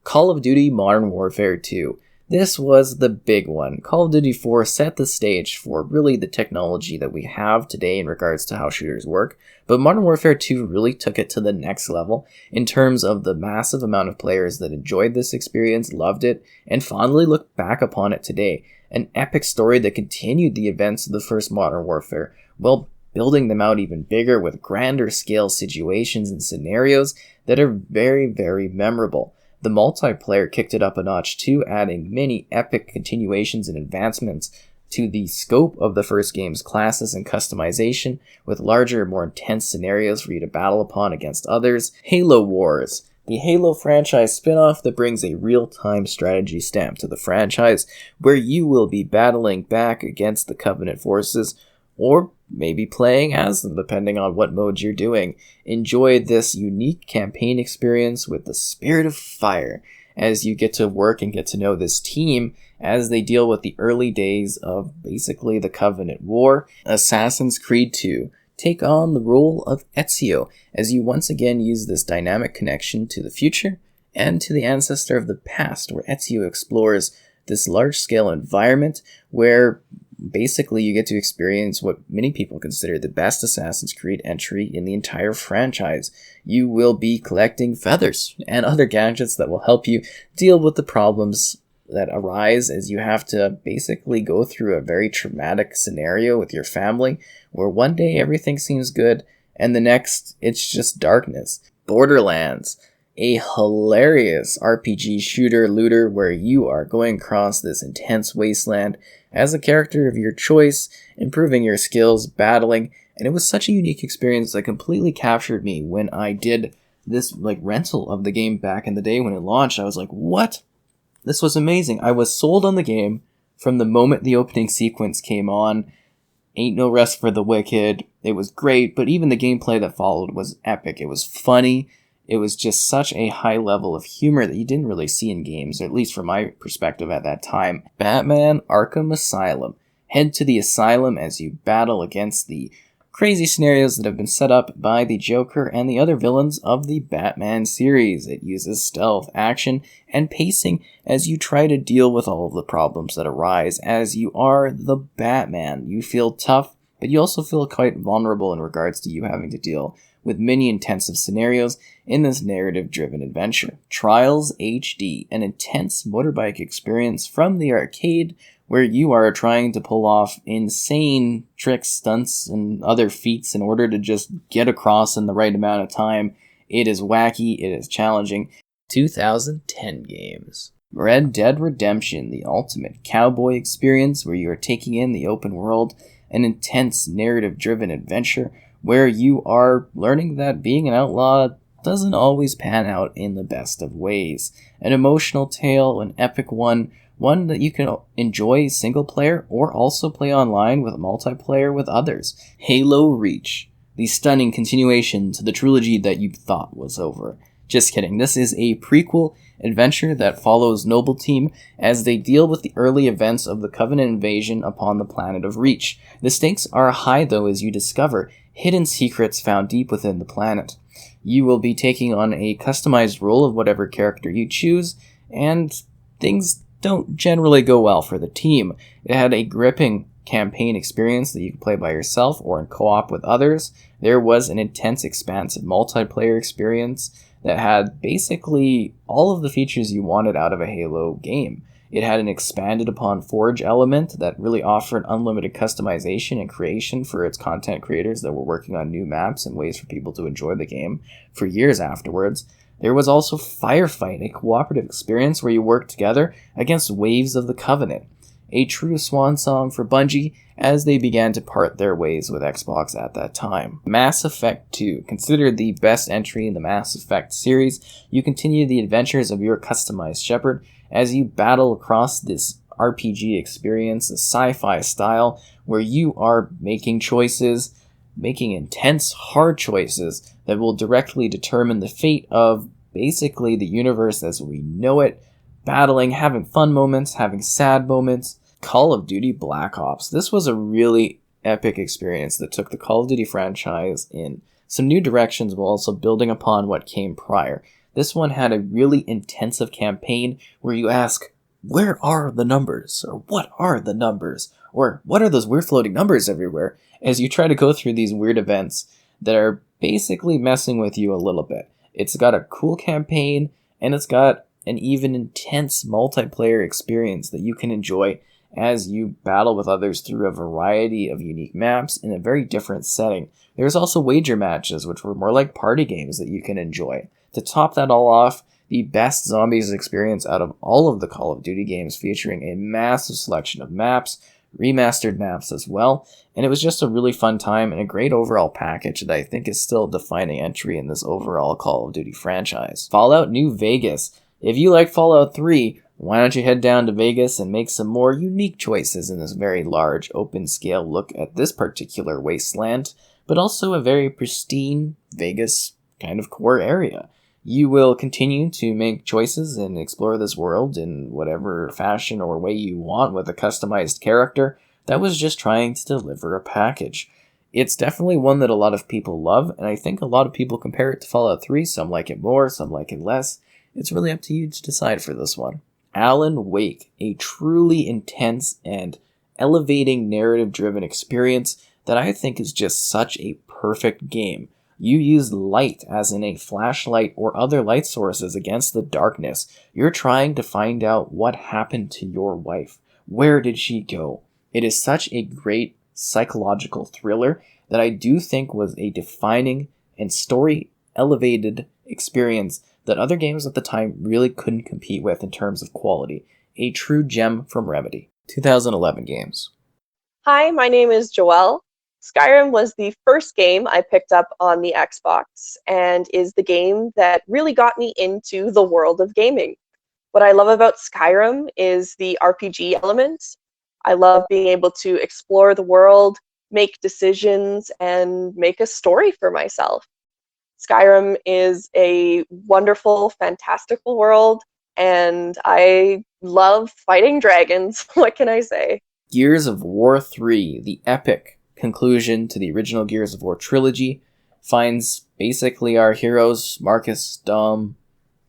Call of Duty Modern Warfare 2. This was the big one. Call of Duty 4 set the stage for really the technology that we have today in regards to how shooters work, but Modern Warfare 2 really took it to the next level in terms of the massive amount of players that enjoyed this experience, loved it, and fondly look back upon it today. An epic story that continued the events of the first Modern Warfare, while building them out even bigger with grander scale situations and scenarios that are very, very memorable. The multiplayer kicked it up a notch too, adding many epic continuations and advancements to the scope of the first game's classes and customization, with larger, more intense scenarios for you to battle upon against others. Halo Wars, the Halo franchise spin-off that brings a real-time strategy stamp to the franchise, where you will be battling back against the Covenant forces, or maybe playing as them, depending on what mode you're doing. Enjoy this unique campaign experience with the spirit of fire as you get to work and get to know this team as they deal with the early days of basically the Covenant War. Assassin's Creed 2. Take on the role of Ezio as you once again use this dynamic connection to the future and to the ancestor of the past, where Ezio explores this large-scale environment where basically you get to experience what many people consider the best Assassin's Creed entry in the entire franchise. You will be collecting feathers and other gadgets that will help you deal with the problems that arise as you have to basically go through a very traumatic scenario with your family, where one day everything seems good and the next it's just darkness. Borderlands, a hilarious RPG shooter looter where you are going across this intense wasteland as a character of your choice, improving your skills, battling, and it was such a unique experience that completely captured me when I did this rental of the game back in the day when it launched. I was like, what? This was amazing. I was sold on the game from the moment the opening sequence came on. Ain't no rest for the wicked. It was great, but even the gameplay that followed was epic. It was funny. It was just such a high level of humor that you didn't really see in games, at least from my perspective at that time. Batman Arkham Asylum. Head to the asylum as you battle against the crazy scenarios that have been set up by the Joker and the other villains of the Batman series. It uses stealth, action, and pacing as you try to deal with all of the problems that arise as you are the Batman. You feel tough, but you also feel quite vulnerable in regards to you having to deal with many intensive scenarios in this narrative-driven adventure. Trials HD, an intense motorbike experience from the arcade where you are trying to pull off insane tricks, stunts, and other feats in order to just get across in the right amount of time. It is wacky, it is challenging. 2010 games. Red Dead Redemption, the ultimate cowboy experience where you are taking in the open world, an intense narrative-driven adventure where you are learning that being an outlaw doesn't always pan out in the best of ways. An emotional tale, an epic one that you can enjoy single player or also play online with multiplayer with others. Halo Reach, the stunning continuation to the trilogy that you thought was over. Just kidding, this is a prequel adventure that follows Noble Team as they deal with the early events of the Covenant invasion upon the planet of Reach. The stakes are high though as you discover hidden secrets found deep within the planet. You will be taking on a customized role of whatever character you choose, and things don't generally go well for the team. It had a gripping campaign experience that you can play by yourself or in co-op with others. There was an intense, expansive multiplayer experience that had basically all of the features you wanted out of a Halo game. It had an expanded upon Forge element that really offered unlimited customization and creation for its content creators that were working on new maps and ways for people to enjoy the game for years afterwards. There was also Firefight, a cooperative experience where you worked together against waves of the Covenant, a true swan song for Bungie as they began to part their ways with Xbox at that time. Mass Effect 2, considered the best entry in the Mass Effect series, you continue the adventures of your customized Shepard as you battle across this RPG experience, a sci-fi style where you are making choices, making intense, hard choices that will directly determine the fate of basically the universe as we know it, battling, having fun moments, having sad moments. Call of Duty Black Ops. This was a really epic experience that took the Call of Duty franchise in some new directions while also building upon what came prior. This one had a really intensive campaign where you ask, where are the numbers? Or what are the numbers? Or what are those weird floating numbers everywhere? As you try to go through these weird events that are basically messing with you a little bit. It's got a cool campaign, and it's got an even intense multiplayer experience that you can enjoy as you battle with others through a variety of unique maps in a very different setting. There's also wager matches, which were more like party games that you can enjoy. To top that all off, the best zombies experience out of all of the Call of Duty games, featuring a massive selection of maps, remastered maps as well, and it was just a really fun time and a great overall package that I think is still a defining entry in this overall Call of Duty franchise. Fallout New Vegas. If you like Fallout 3, why don't you head down to Vegas and make some more unique choices in this very large, open-scale look at this particular wasteland, but also a very pristine Vegas kind of core area. You will continue to make choices and explore this world in whatever fashion or way you want with a customized character that was just trying to deliver a package. It's definitely one that a lot of people love, and I think a lot of people compare it to Fallout 3. Some like it more, some like it less. It's really up to you to decide for this one. Alan Wake, a truly intense and elevating narrative-driven experience that I think is just such a perfect game. You use light, as in a flashlight or other light sources, against the darkness. You're trying to find out what happened to your wife. Where did she go? It is such a great psychological thriller that I do think was a defining and story-elevated experience that other games at the time really couldn't compete with in terms of quality. A true gem from Remedy. 2011 games. Hi, my name is Joelle. Skyrim was the first game I picked up on the Xbox and is the game that really got me into the world of gaming. What I love about Skyrim is the RPG element. I love being able to explore the world, make decisions, and make a story for myself. Skyrim is a wonderful, fantastical world, and I love fighting dragons. What can I say? Gears of War 3, the epic conclusion to the original Gears of War trilogy, finds basically our heroes, Marcus, Dom,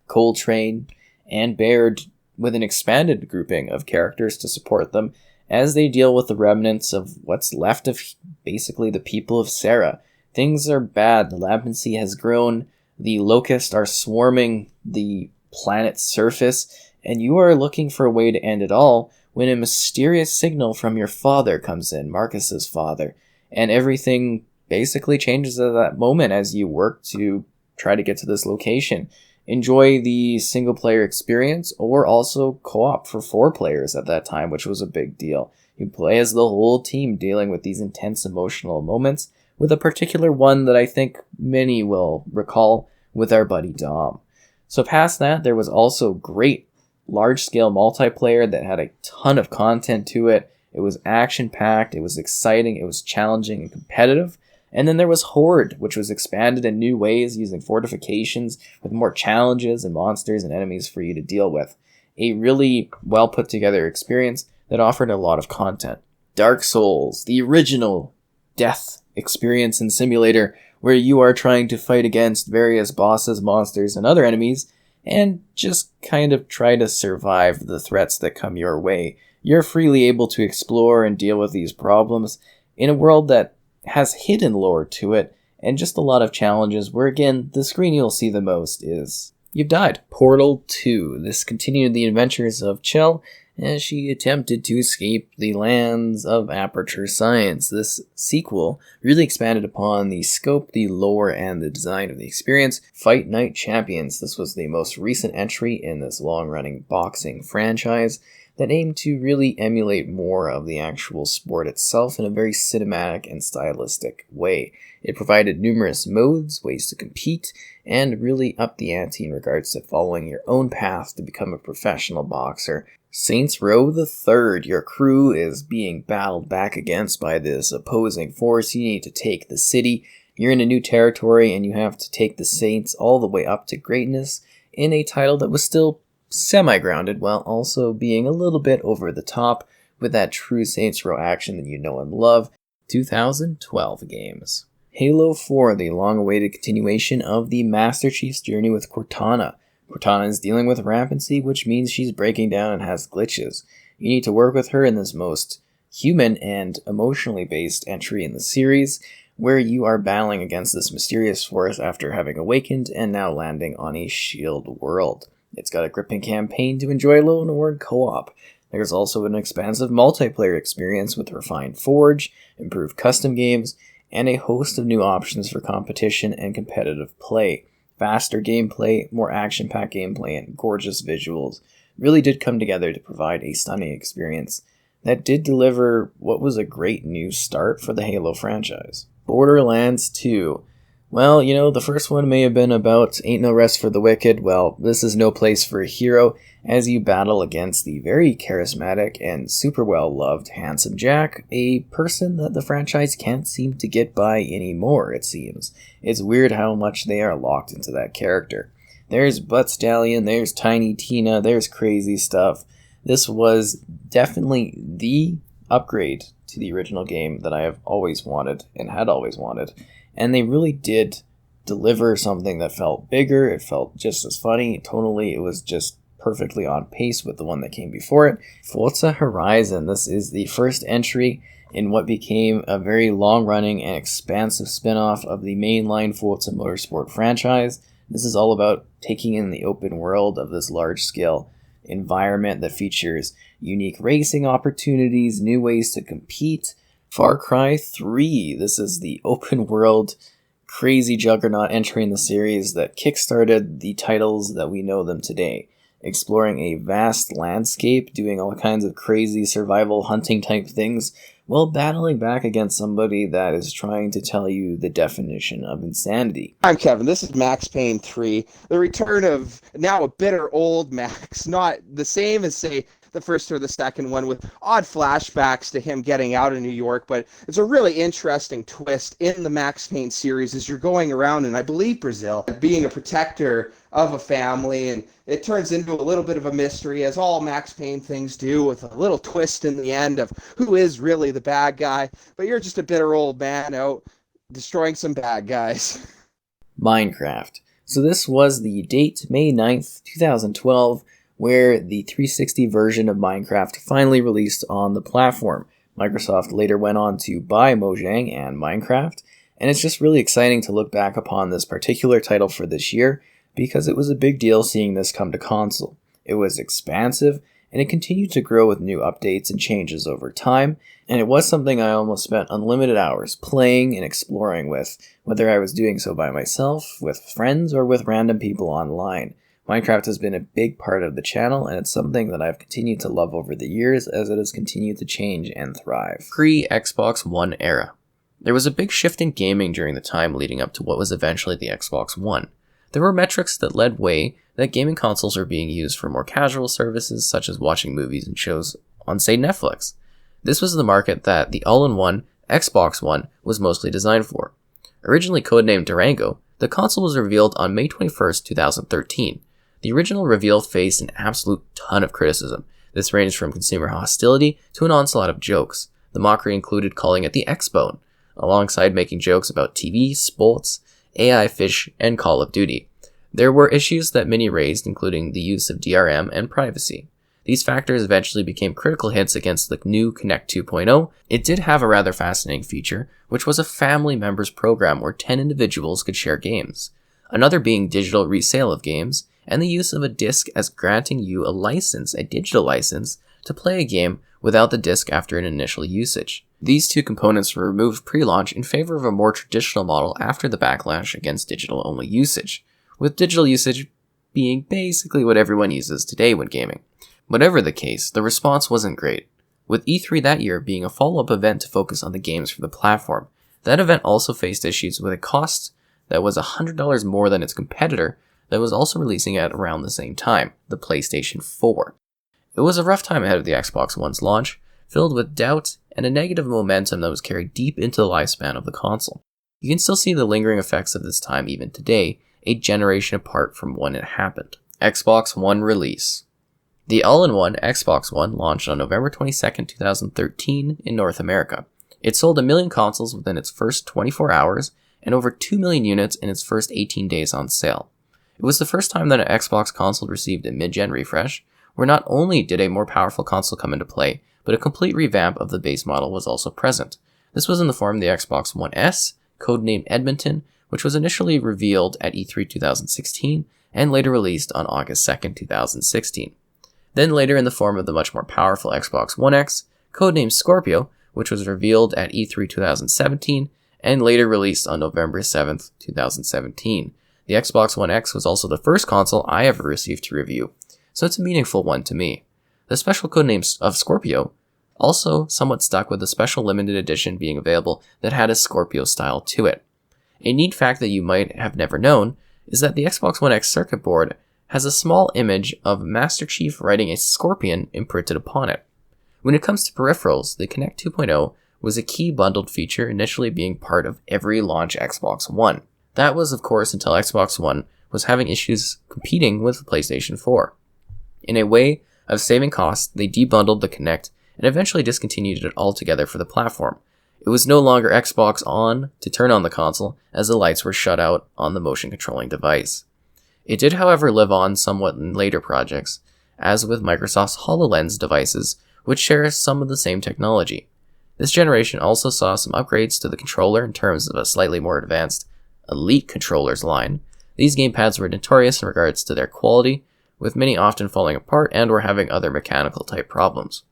Coltrane, and Baird, with an expanded grouping of characters to support them as they deal with the remnants of what's left of basically the people of Serra. Things are bad. The Lapency has grown. The locusts are swarming the planet's surface, and you are looking for a way to end it all when a mysterious signal from your father comes in, Marcus's father, and everything basically changes at that moment as you work to try to get to this location. Enjoy the single-player experience, or also co-op for 4 players at that time, which was a big deal. You play as the whole team dealing with these intense emotional moments, with a particular one that I think many will recall with our buddy Dom. So past that, there was also great large-scale multiplayer that had a ton of content to it. It was action-packed, it was exciting, it was challenging and competitive. And then there was Horde, which was expanded in new ways using fortifications with more challenges and monsters and enemies for you to deal with. A really well put together experience that offered a lot of content. Dark Souls, the original death experience and simulator where you are trying to fight against various bosses, monsters, and other enemies and just kind of try to survive the threats that come your way. You're freely able to explore and deal with these problems in a world that has hidden lore to it and just a lot of challenges where, again, the screen you'll see the most is you've died. Portal 2. This continued the adventures of Chell as she attempted to escape the lands of Aperture Science. This sequel really expanded upon the scope, the lore, and the design of the experience. Fight Night Champions. This was the most recent entry in this long-running boxing franchise that aimed to really emulate more of the actual sport itself in a very cinematic and stylistic way. It provided numerous modes, ways to compete, and really upped the ante in regards to following your own path to become a professional boxer. Saints Row the Third, your crew is being battled back against by this opposing force. You need to take the city. You're in a new territory and you have to take the Saints all the way up to greatness in a title that was still semi-grounded while also being a little bit over the top with that true Saints Row action that you know and love. 2012 games. Halo 4, the long-awaited continuation of the Master Chief's journey with Cortana. Cortana is dealing with rampancy, which means she's breaking down and has glitches. You need to work with her in this most human and emotionally based entry in the series, where you are battling against this mysterious force after having awakened and now landing on a shield world. It's got a gripping campaign to enjoy alone or in co-op. There's also an expansive multiplayer experience with refined forge, improved custom games, and a host of new options for competition and competitive play. Faster gameplay, more action-packed gameplay, and gorgeous visuals really did come together to provide a stunning experience that did deliver what was a great new start for the Halo franchise. Borderlands 2. Well, the first one may have been about ain't no rest for the wicked. Well, this is no place for a hero as you battle against the very charismatic and super well-loved Handsome Jack, a person that the franchise can't seem to get by anymore, it seems. It's weird how much they are locked into that character. There's Butt Stallion, there's Tiny Tina, there's crazy stuff. This was definitely the upgrade to the original game that I have always wanted and had always wanted. And they really did deliver something that felt bigger, it felt just as funny, tonally it was just perfectly on pace with the one that came before it. Forza Horizon, this is the first entry in what became a very long-running and expansive spin-off of the mainline Forza Motorsport franchise. This is all about taking in the open world of this large-scale environment that features unique racing opportunities, new ways to compete. Far Cry 3, this is the open world crazy juggernaut entry in the series that kickstarted the titles that we know them today, exploring a vast landscape, doing all kinds of crazy survival hunting type things, while battling back against somebody that is trying to tell you the definition of insanity. I'm Kevin. This is Max Payne 3, the return of now a bitter old Max, not the same as, say, the first or the second one, with odd flashbacks to him getting out of New York, but it's a really interesting twist in the Max Payne series as you're going around in, I believe, Brazil, being a protector of a family, and it turns into a little bit of a mystery, as all Max Payne things do, with a little twist in the end of who is really the bad guy, but you're just a bitter old man out destroying some bad guys. Minecraft. So this was the date, May 9th, 2012, where the 360 version of Minecraft finally released on the platform. Microsoft later went on to buy Mojang and Minecraft, and it's just really exciting to look back upon this particular title for this year, because it was a big deal seeing this come to console. It was expansive, and it continued to grow with new updates and changes over time, and it was something I almost spent unlimited hours playing and exploring with, whether I was doing so by myself, with friends, or with random people online. Minecraft has been a big part of the channel, and it's something that I've continued to love over the years as it has continued to change and thrive. Pre-Xbox One era. There was a big shift in gaming during the time leading up to what was eventually the Xbox One. There were metrics that led way that gaming consoles are being used for more casual services such as watching movies and shows on, say, Netflix. This was the market that the all-in-one Xbox One was mostly designed for. Originally codenamed Durango, the console was revealed on May 21st, 2013. The original reveal faced an absolute ton of criticism. This ranged from consumer hostility to an onslaught of jokes. The mockery included calling it the X-Bone, alongside making jokes about TV, sports, AI fish, and Call of Duty. There were issues that many raised, including the use of DRM and privacy. These factors eventually became critical hits against the new Kinect 2.0. It did have a rather fascinating feature, which was a family members program where 10 individuals could share games. Another being digital resale of games, and the use of a disc as granting you a license, a digital license, to play a game without the disc after an initial usage. These two components were removed pre-launch in favor of a more traditional model after the backlash against digital-only usage, with digital usage being basically what everyone uses today when gaming. Whatever the case, the response wasn't great, with E3 that year being a follow-up event to focus on the games for the platform. That event also faced issues with a cost that was $100 more than its competitor that was also releasing at around the same time, the PlayStation 4. It was a rough time ahead of the Xbox One's launch, filled with doubt and a negative momentum that was carried deep into the lifespan of the console. You can still see the lingering effects of this time even today, a generation apart from when it happened. Xbox One release. The all-in-one Xbox One launched on November 22, 2013 in North America. It sold 1 million consoles within its first 24 hours and over 2 million units in its first 18 days on sale. It was the first time that an Xbox console received a mid-gen refresh, where not only did a more powerful console come into play, but a complete revamp of the base model was also present. This was in the form of the Xbox One S, codenamed Edmonton, which was initially revealed at E3 2016 and later released on August 2, 2016. Then later in the form of the much more powerful Xbox One X, codenamed Scorpio, which was revealed at E3 2017 and later released on November 7, 2017. The Xbox One X was also the first console I ever received to review, so it's a meaningful one to me. The special codename of Scorpio also somewhat stuck with a special limited edition being available that had a Scorpio style to it. A neat fact that you might have never known is that the Xbox One X circuit board has a small image of Master Chief riding a scorpion imprinted upon it. When it comes to peripherals, the Kinect 2.0 was a key bundled feature, initially being part of every launch Xbox One. That was, of course, until Xbox One was having issues competing with the PlayStation 4. In a way of saving costs, they debundled the Kinect and eventually discontinued it altogether for the platform. It was no longer Xbox On to turn on the console, as the lights were shut out on the motion controlling device. It did, however, live on somewhat in later projects, as with Microsoft's HoloLens devices, which share some of the same technology. This generation also saw some upgrades to the controller in terms of a slightly more advanced Elite controllers line. These gamepads were notorious in regards to their quality, with many often falling apart and or having other mechanical type problems.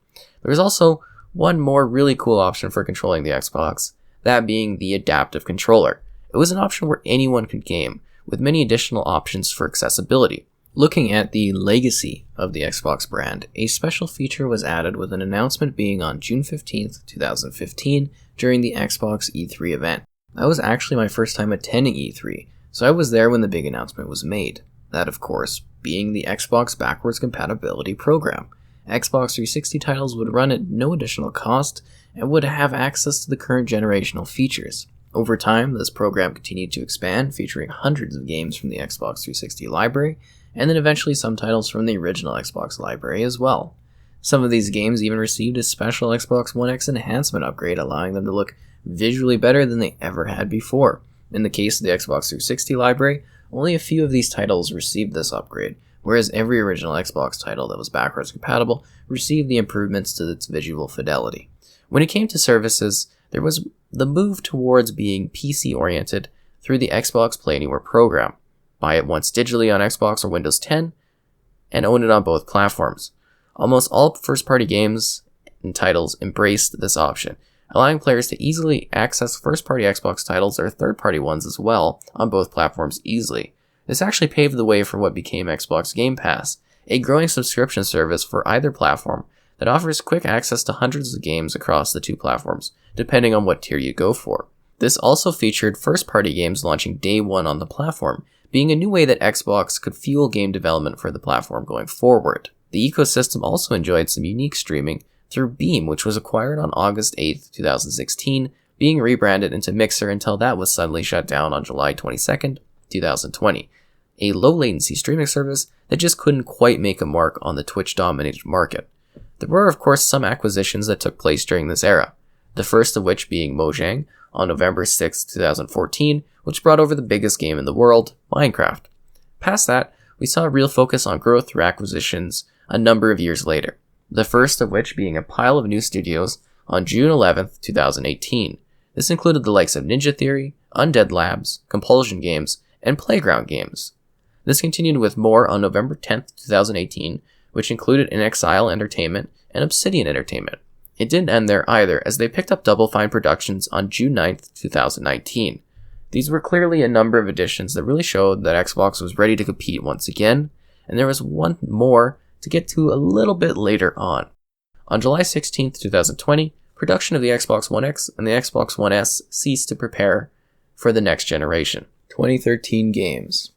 There was also one more really cool option for controlling the Xbox, that being the adaptive controller. It was an option where anyone could game, with many additional options for accessibility. Looking at the legacy of the Xbox brand, a special feature was added with an announcement being on June 15th, 2015 during the Xbox E3 event. That was actually my first time attending E3, so I was there when the big announcement was made. That, of course, being the Xbox backwards compatibility program. Xbox 360 titles would run at no additional cost and would have access to the current generational features. Over time, this program continued to expand, featuring hundreds of games from the Xbox 360 library, and then eventually some titles from the original Xbox library as well. Some of these games even received a special Xbox One X enhancement upgrade, allowing them to look visually better than they ever had before. In the case of the Xbox 360 library, only a few of these titles received this upgrade, whereas every original Xbox title that was backwards compatible received the improvements to its visual fidelity. When it came to services, there was the move towards being PC-oriented through the Xbox Play Anywhere program. Buy it once digitally on Xbox or Windows 10, and own it on both platforms. Almost all first-party games and titles embraced this option, allowing players to easily access first-party Xbox titles or third-party ones as well on both platforms easily. This actually paved the way for what became Xbox Game Pass, a growing subscription service for either platform that offers quick access to hundreds of games across the two platforms, depending on what tier you go for. This also featured first-party games launching day one on the platform, being a new way that Xbox could fuel game development for the platform going forward. The ecosystem also enjoyed some unique streaming through Beam, which was acquired on August 8, 2016, being rebranded into Mixer until that was suddenly shut down on July 22, 2020. A low-latency streaming service that just couldn't quite make a mark on the Twitch-dominated market. There were, of course, some acquisitions that took place during this era, the first of which being Mojang on November 6, 2014, which brought over the biggest game in the world, Minecraft. Past that, we saw a real focus on growth through acquisitions a number of years later, the first of which being a pile of new studios on June 11, 2018. This included the likes of Ninja Theory, Undead Labs, Compulsion Games, and Playground Games. This continued with more on November 10, 2018, which included In Exile Entertainment and Obsidian Entertainment. It didn't end there either, as they picked up Double Fine Productions on June 9th, 2019. These were clearly a number of additions that really showed that Xbox was ready to compete once again, and there was one more to get to a little bit later on. On July 16th, 2020, production of the Xbox One X and the Xbox One S ceased to prepare for the next generation. 2013 games.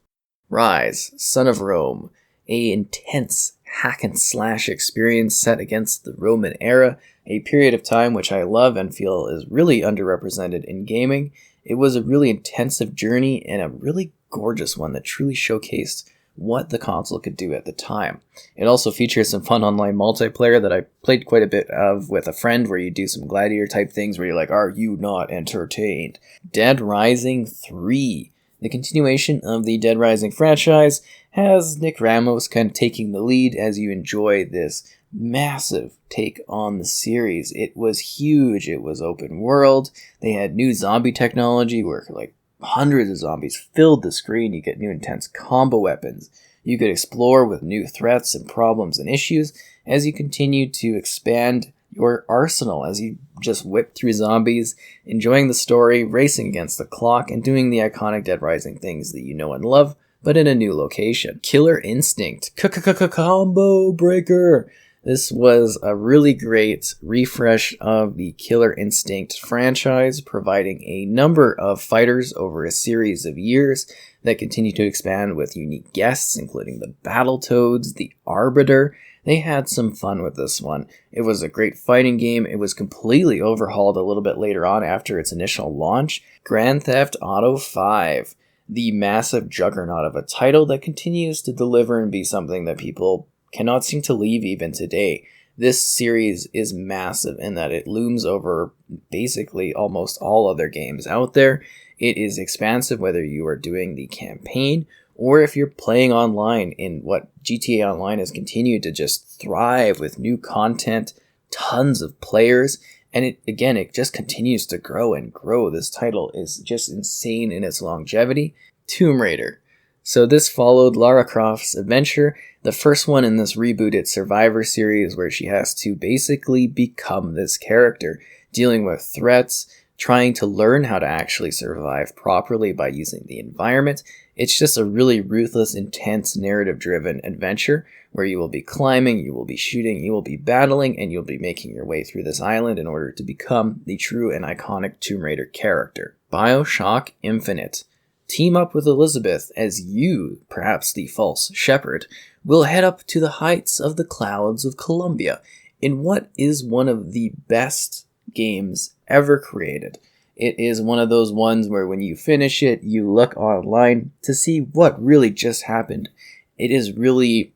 Rise, Son of Rome, a intense hack-and-slash experience set against the Roman era, a period of time which I love and feel is really underrepresented in gaming. It was a really intensive journey and a really gorgeous one that truly showcased what the console could do at the time. It also features some fun online multiplayer that I played quite a bit of with a friend, where you do some gladiator type things where you're like, are you not entertained? Dead Rising 3. The continuation of the Dead Rising franchise has Nick Ramos kind of taking the lead as you enjoy this massive take on the series. It was huge. It was open world. They had new zombie technology where like hundreds of zombies filled the screen. You get new intense combo weapons. You could explore with new threats and problems and issues as you continue to expand your arsenal, as you just whip through zombies, enjoying the story, racing against the clock, and doing the iconic Dead Rising things that you know and love, but in a new location. Killer Instinct Combo Breaker. This was a really great refresh of the Killer Instinct franchise, providing a number of fighters over a series of years that continue to expand with unique guests, including the Battletoads, the Arbiter. They had some fun with this one. It was a great fighting game. It was completely overhauled a little bit later on after its initial launch. Grand Theft Auto 5, the massive juggernaut of a title that continues to deliver and be something that people cannot seem to leave even today. This series is massive in that it looms over basically almost all other games out there. It is expansive whether you are doing the campaign or if you're playing online, in what GTA Online has continued to just thrive with new content, tons of players, and it just continues to grow and grow. This title is just insane in its longevity. Tomb Raider. So this followed Lara Croft's adventure, the first one in this rebooted Survivor series, where she has to basically become this character, dealing with threats, trying to learn how to actually survive properly by using the environment. It's just a really ruthless, intense, narrative-driven adventure where you will be climbing, you will be shooting, you will be battling, and you'll be making your way through this island in order to become the true and iconic Tomb Raider character. BioShock Infinite. Team up with Elizabeth as you, perhaps the false shepherd, will head up to the heights of the clouds of Columbia in what is one of the best games ever created. It is one of those ones where when you finish it, you look online to see what really just happened. It is really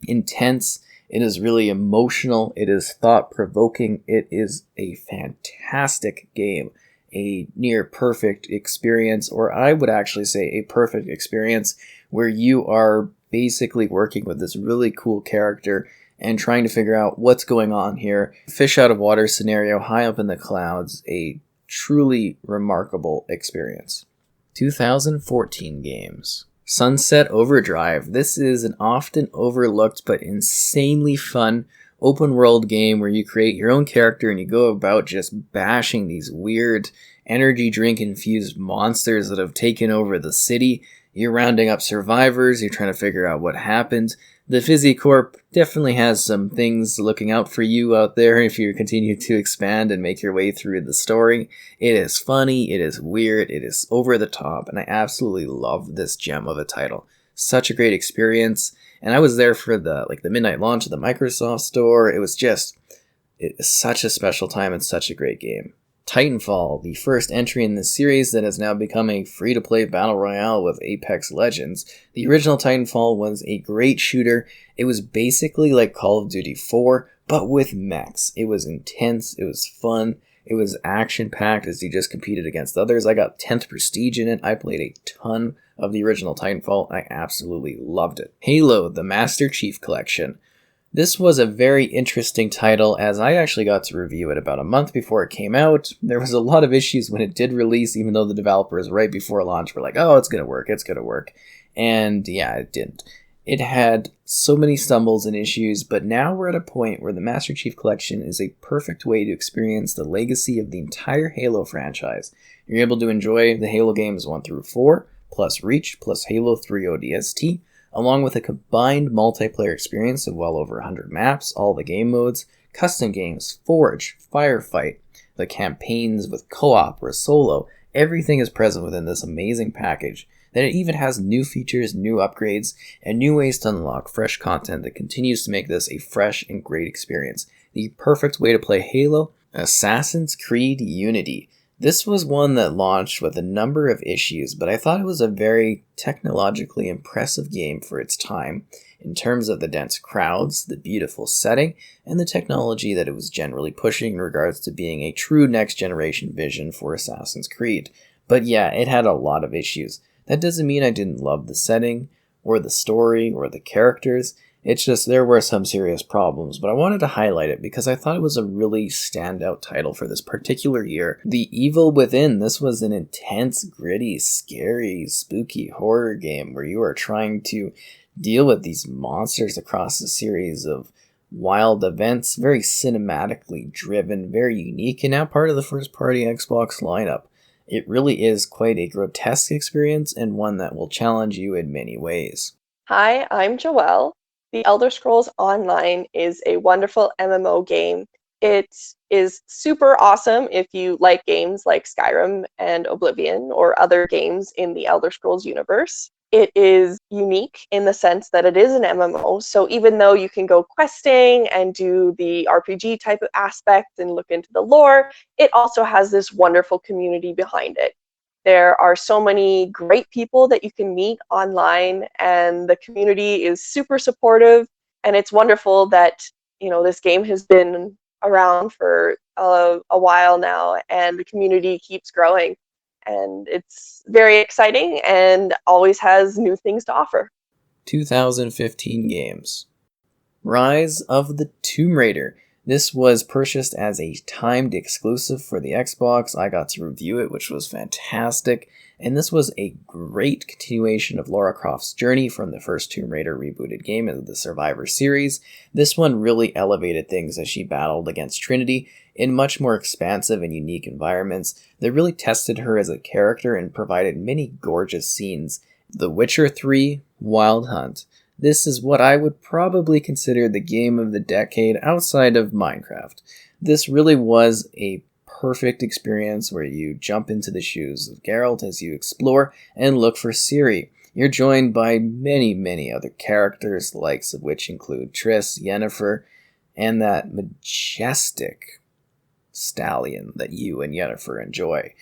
intense. It is really emotional. It is thought-provoking. It is a fantastic game. A near perfect experience, or I would actually say a perfect experience, where you are basically working with this really cool character and trying to figure out what's going on here. Fish out of water scenario, high up in the clouds, a truly remarkable experience. 2014 games. Sunset Overdrive. This is an often overlooked but insanely fun open world game where you create your own character and you go about just bashing these weird energy drink infused monsters that have taken over the city. You're rounding up survivors, you're trying to figure out what happened. The PhysiCorp definitely has some things looking out for you out there if you continue to expand and make your way through the story. It is funny, it is weird, it is over the top, and I absolutely love this gem of a title. Such a great experience, and I was there for the midnight launch of the Microsoft Store. It was such a special time and such a great game. Titanfall, the first entry in the series that has now become a free-to-play battle royale with Apex Legends. The original Titanfall was a great shooter. It was basically like Call of Duty 4, but with mechs. It was intense, it was fun, it was action-packed as you just competed against others. I got 10th prestige in it. I played a ton of the original Titanfall. I absolutely loved it. Halo, the Master Chief Collection. This was a very interesting title, as I actually got to review it about a month before it came out. There was a lot of issues when it did release, even though the developers right before launch were like, oh, it's going to work. And yeah, it didn't. It had so many stumbles and issues, but now we're at a point where the Master Chief Collection is a perfect way to experience the legacy of the entire Halo franchise. You're able to enjoy the Halo games 1 through 4, plus Reach, plus Halo 3 ODST, along with a combined multiplayer experience of well over 100 maps, all the game modes, custom games, Forge, Firefight, the campaigns with co-op or solo. Everything is present within this amazing package. That it even has new features, new upgrades, and new ways to unlock fresh content that continues to make this a fresh and great experience. The perfect way to play Halo, Assassin's Creed Unity. This was one that launched with a number of issues, but I thought it was a very technologically impressive game for its time, in terms of the dense crowds, the beautiful setting, and the technology that it was generally pushing in regards to being a true next-generation vision for Assassin's Creed. But yeah, it had a lot of issues. That doesn't mean I didn't love the setting, or the story, or the characters. It's just there were some serious problems, but I wanted to highlight it because I thought it was a really standout title for this particular year. The Evil Within, this was an intense, gritty, scary, spooky horror game where you are trying to deal with these monsters across a series of wild events, very cinematically driven, very unique, and now part of the first-party Xbox lineup. It really is quite a grotesque experience and one that will challenge you in many ways. Hi, I'm Joelle. The Elder Scrolls Online is a wonderful MMO game. It is super awesome if you like games like Skyrim and Oblivion or other games in the Elder Scrolls universe. It is unique in the sense that it is an MMO, so even though you can go questing and do the RPG type of aspect and look into the lore, it also has this wonderful community behind it. There are so many great people that you can meet online, and the community is super supportive, and it's wonderful that, this game has been around for a while now, and the community keeps growing. And it's very exciting and always has new things to offer. 2015 games. Rise of the Tomb Raider. This was purchased as a timed exclusive for the Xbox. I got to review it, which was fantastic. And this was a great continuation of Lara Croft's journey from the first Tomb Raider rebooted game into the Survivor series. This one really elevated things as she battled against Trinity in much more expansive and unique environments that really tested her as a character and provided many gorgeous scenes. The Witcher 3 Wild Hunt. This is what I would probably consider the game of the decade outside of Minecraft. This really was a perfect experience where you jump into the shoes of Geralt as you explore and look for Ciri. You're joined by many other characters, the likes of which include Triss, Yennefer, and that majestic stallion that you and Yennefer enjoy.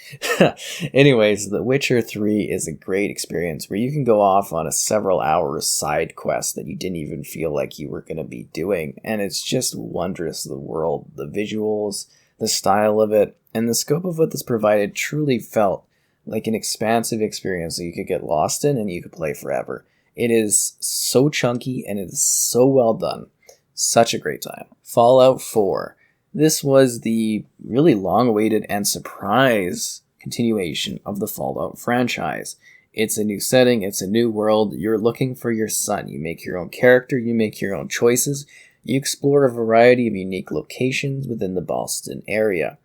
Anyways, The Witcher 3 is a great experience where you can go off on a several hours side quest that you didn't even feel like you were going to be doing, and it's just wondrous. The world, the visuals, the style of it, and the scope of what this provided truly felt like an expansive experience that you could get lost in and you could play forever. It is so chunky and it is so well done. Such a great time. Fallout 4. This was the really long-awaited and surprise continuation of the Fallout franchise. It's a new setting, it's a new world, you're looking for your son. You make your own character, you make your own choices, you explore a variety of unique locations within the Boston area.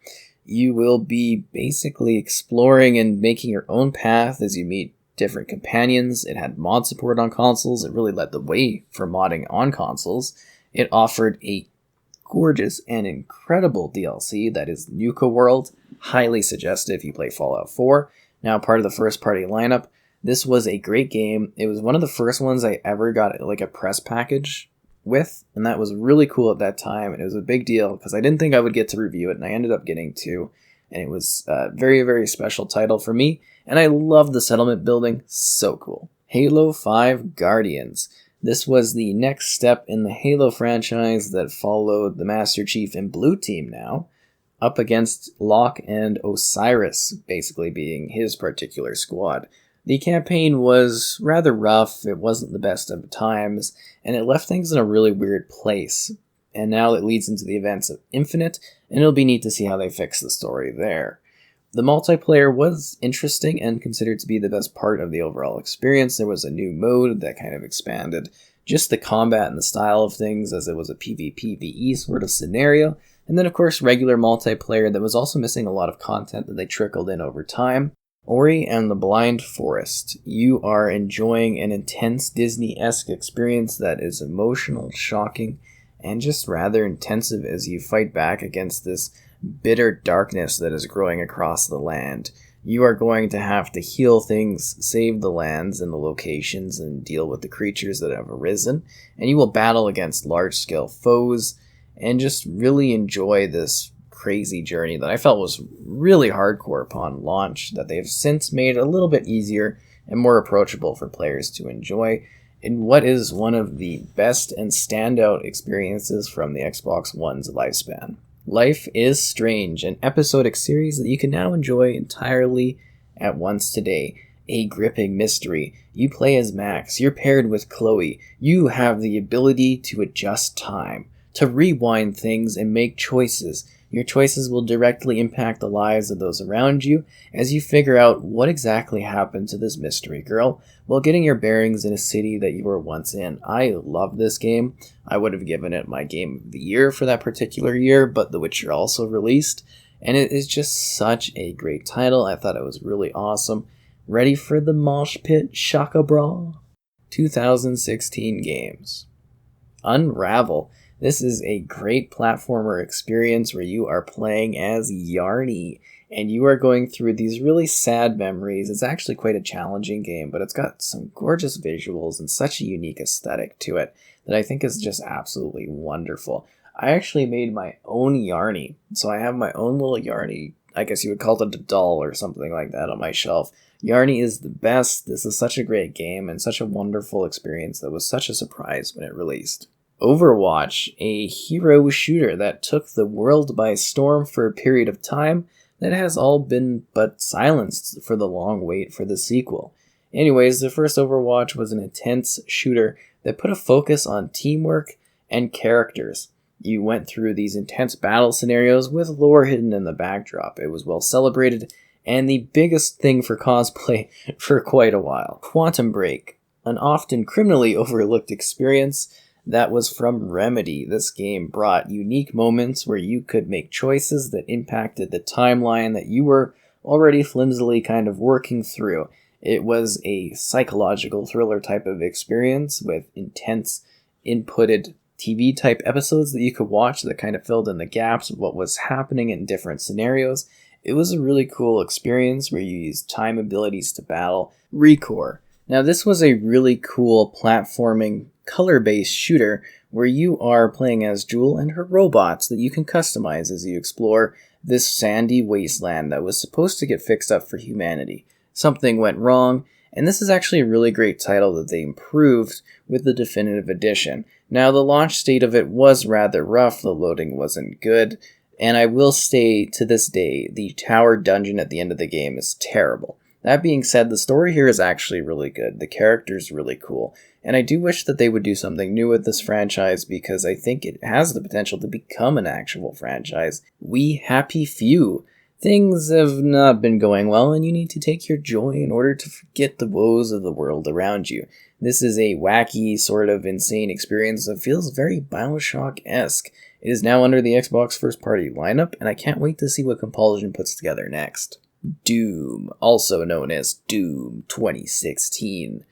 You will be basically exploring and making your own path as you meet different companions. It had mod support on consoles, it really led the way for modding on consoles. It offered a gorgeous and incredible DLC that is Nuka World. Highly suggest if you play Fallout 4. Now part of the first party lineup. This was a great game. It was one of the first ones I ever got like a press package with, and that was really cool at that time, and it was a big deal because I didn't think I would get to review it, and I ended up getting to, and it was a very special title for me, and I love the settlement building. So cool. Halo 5 Guardians. This was the next step in the Halo franchise that followed the Master Chief and Blue Team now, up against Locke and Osiris, basically being his particular squad. The campaign was rather rough, it wasn't the best of times, and it left things in a really weird place. And now it leads into the events of Infinite, and it'll be neat to see how they fix the story there. The multiplayer was interesting and considered to be the best part of the overall experience. There was a new mode that kind of expanded just the combat and the style of things, as it was a PvPvE sort of scenario, and then of course regular multiplayer that was also missing a lot of content that they trickled in over time. Ori and the Blind Forest. You are enjoying an intense Disney-esque experience that is emotional, shocking, and just rather intensive as you fight back against this bitter darkness that is growing across the land. You are going to have to heal things, save the lands and the locations, and deal with the creatures that have arisen, and you will battle against large-scale foes, and just really enjoy this crazy journey that I felt was really hardcore upon launch, that they've since made a little bit easier and more approachable for players to enjoy in what is one of the best and standout experiences from the Xbox One's lifespan. Life is Strange, an episodic series that you can now enjoy entirely at once today. A gripping mystery. You play as Max, you're paired with Chloe, you have the ability to adjust time, to rewind things and make choices. Your choices will directly impact the lives of those around you as you figure out what exactly happened to this mystery girl while getting your bearings in a city that you were once in. I love this game. I would have given it my game of the year for that particular year, but The Witcher also released, and it is just such a great title. I thought it was really awesome. Ready for the mosh pit, Shaka Bra? 2016 games. Unravel. This is a great platformer experience where you are playing as Yarny, and you are going through these really sad memories. It's actually quite a challenging game, but it's got some gorgeous visuals and such a unique aesthetic to it that I think is just absolutely wonderful. I actually made my own Yarny, so I have my own little Yarny. I guess you would call it a doll or something like that on my shelf. Yarny is the best. This is such a great game and such a wonderful experience that was such a surprise when it released. Overwatch, a hero shooter that took the world by storm for a period of time that has all been but silenced for the long wait for the sequel. Anyways, the first Overwatch was an intense shooter that put a focus on teamwork and characters. You went through these intense battle scenarios with lore hidden in the backdrop. It was well celebrated, and the biggest thing for cosplay for quite a while. Quantum Break, an often criminally overlooked experience that was from Remedy. This game brought unique moments where you could make choices that impacted the timeline that you were already flimsily kind of working through. It was a psychological thriller type of experience with intense inputted TV type episodes that you could watch that kind of filled in the gaps of what was happening in different scenarios. It was a really cool experience where you used time abilities to battle. Recore. Now this was a really cool platforming color-based shooter where you are playing as Jewel and her robots that you can customize as you explore this sandy wasteland that was supposed to get fixed up for humanity. Something went wrong, and this is actually a really great title that they improved with the definitive edition. Now the launch state of it was rather rough, the loading wasn't good, and I will say to this day, the tower dungeon at the end of the game is terrible. That being said, the story here is actually really good. The character's really cool. And I do wish that they would do something new with this franchise because I think it has the potential to become an actual franchise. We happy few. Things have not been going well and you need to take your joy in order to forget the woes of the world around you. This is a wacky, sort of insane experience that feels very Bioshock-esque. It is now under the Xbox first-party lineup, and I can't wait to see what Compulsion puts together next. Doom, also known as Doom 2016.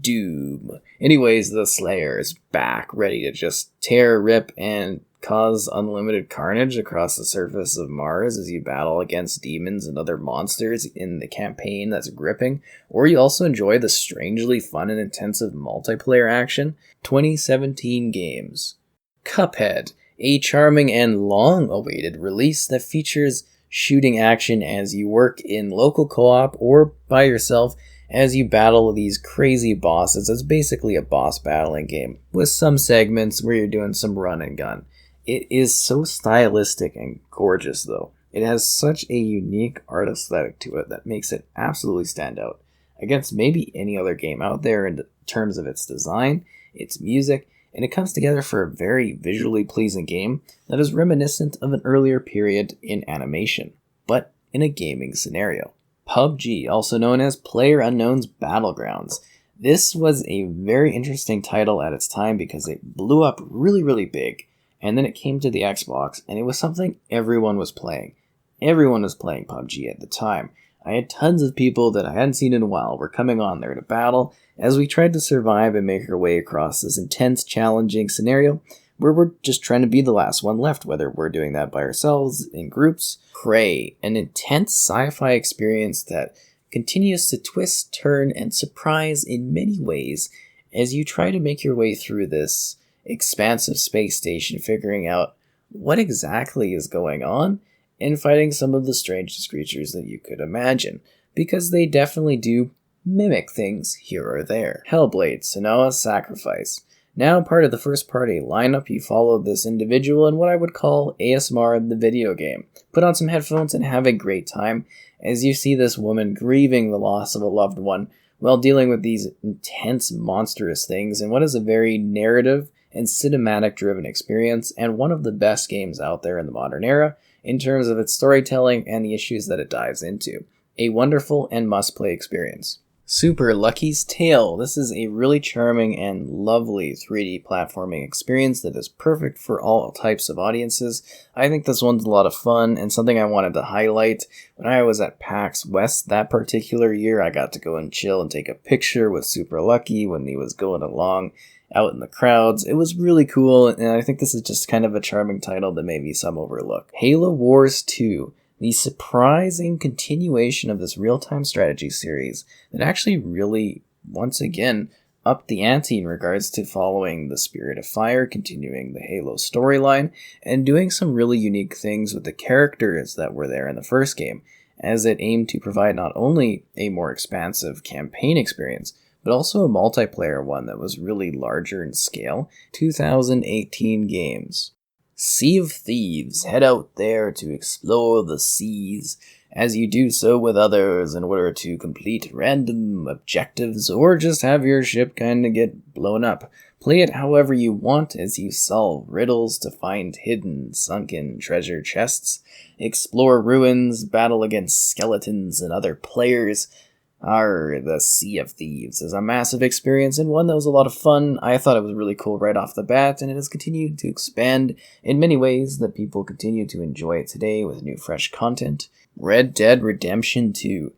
Doom. Anyways, the Slayer is back, ready to just tear, rip, and cause unlimited carnage across the surface of Mars as you battle against demons and other monsters in the campaign that's gripping, or you also enjoy the strangely fun and intensive multiplayer action. 2017 games. Cuphead, a charming and long-awaited release that features shooting action as you work in local co-op or by yourself as you battle these crazy bosses. It's basically a boss battling game with some segments where you're doing some run and gun. It is so stylistic and gorgeous though. It has such a unique art aesthetic to it that makes it absolutely stand out against maybe any other game out there in terms of its design, its music, and it comes together for a very visually pleasing game that is reminiscent of an earlier period in animation, but in a gaming scenario. PUBG, also known as PlayerUnknown's Battlegrounds. This was a very interesting title at its time because it blew up really, really big, and then it came to the Xbox, and it was something everyone was playing. Everyone was playing PUBG at the time. I had tons of people that I hadn't seen in a while were coming on there to battle as we tried to survive and make our way across this intense, challenging scenario where we're just trying to be the last one left, whether we're doing that by ourselves, in groups. Prey, an intense sci-fi experience that continues to twist, turn, and surprise in many ways as you try to make your way through this expansive space station, figuring out what exactly is going on and fighting some of the strangest creatures that you could imagine, because they definitely do mimic things here or there. Hellblade: Senua's Sacrifice. Now part of the first-party lineup, you follow this individual in what I would call ASMR of the video game. Put on some headphones and have a great time as you see this woman grieving the loss of a loved one while dealing with these intense, monstrous things in what is a very narrative and cinematic-driven experience, and one of the best games out there in the modern era in terms of its storytelling and the issues that it dives into. A wonderful and must-play experience. Super Lucky's Tale. This is a really charming and lovely 3D platforming experience that is perfect for all types of audiences. I think this one's a lot of fun and something I wanted to highlight. When I was at PAX West that particular year, I got to go and chill and take a picture with Super Lucky when he was going along out in the crowds. It was really cool, and I think this is just kind of a charming title that maybe some overlook. Halo Wars 2. The surprising continuation of this real-time strategy series that actually really, once again, upped the ante in regards to following the Spirit of Fire, continuing the Halo storyline, and doing some really unique things with the characters that were there in the first game, as it aimed to provide not only a more expansive campaign experience, but also a multiplayer one that was really larger in scale. 2018 games. Sea of Thieves. Head out there to explore the seas as you do so with others in order to complete random objectives or just have your ship kind of get blown up. Play it however you want as you solve riddles to find hidden, sunken treasure chests, explore ruins, battle against skeletons and other players. The Sea of Thieves is a massive experience and one that was a lot of fun. I thought it was really cool right off the bat, and it has continued to expand in many ways that people continue to enjoy it today with new fresh content. Red Dead Redemption 2.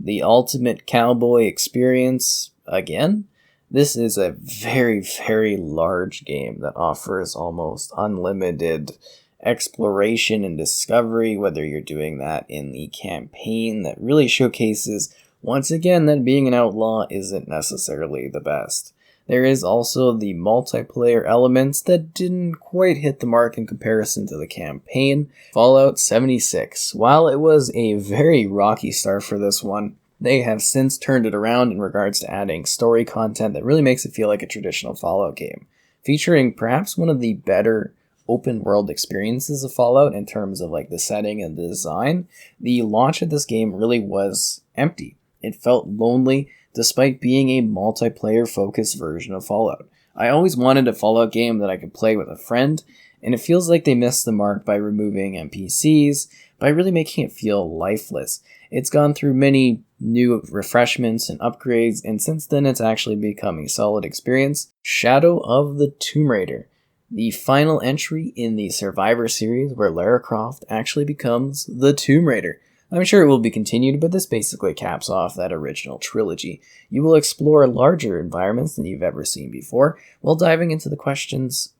The ultimate cowboy experience again. This is a very, very large game that offers almost unlimited exploration and discovery, whether you're doing that in the campaign that really showcases once again that being an outlaw isn't necessarily the best. There is also the multiplayer elements that didn't quite hit the mark in comparison to the campaign. Fallout 76. While it was a very rocky start for this one, they have since turned it around in regards to adding story content that really makes it feel like a traditional Fallout game, featuring perhaps one of the better open world experiences of Fallout in terms of like the setting and the design. The launch of this game really was empty. It felt lonely despite being a multiplayer focused version of Fallout. I always wanted a Fallout game that I could play with a friend, and it feels like they missed the mark by removing NPCs, by really making it feel lifeless. It's gone through many new refreshments and upgrades, and since then it's actually become a solid experience. Shadow of the Tomb Raider. The final entry in the Survivor series where Lara Croft actually becomes the Tomb Raider. I'm sure it will be continued, but this basically caps off that original trilogy. You will explore larger environments than you've ever seen before, while diving into the questions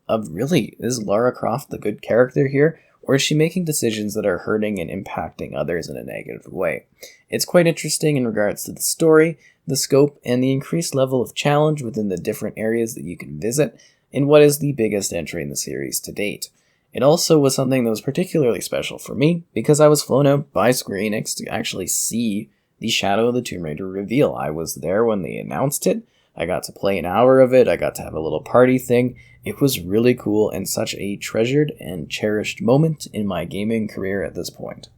of really, is Lara Croft the good character here, or is she making decisions that are hurting and impacting others in a negative way? It's quite interesting in regards to the story, the scope, and the increased level of challenge within the different areas that you can visit, in what is the biggest entry in the series to date. It also was something that was particularly special for me because I was flown out by Square Enix to actually see the Shadow of the Tomb Raider reveal. I was there when they announced it. I got to play an hour of it. I got to have a little party thing. It was really cool and such a treasured and cherished moment in my gaming career at this point.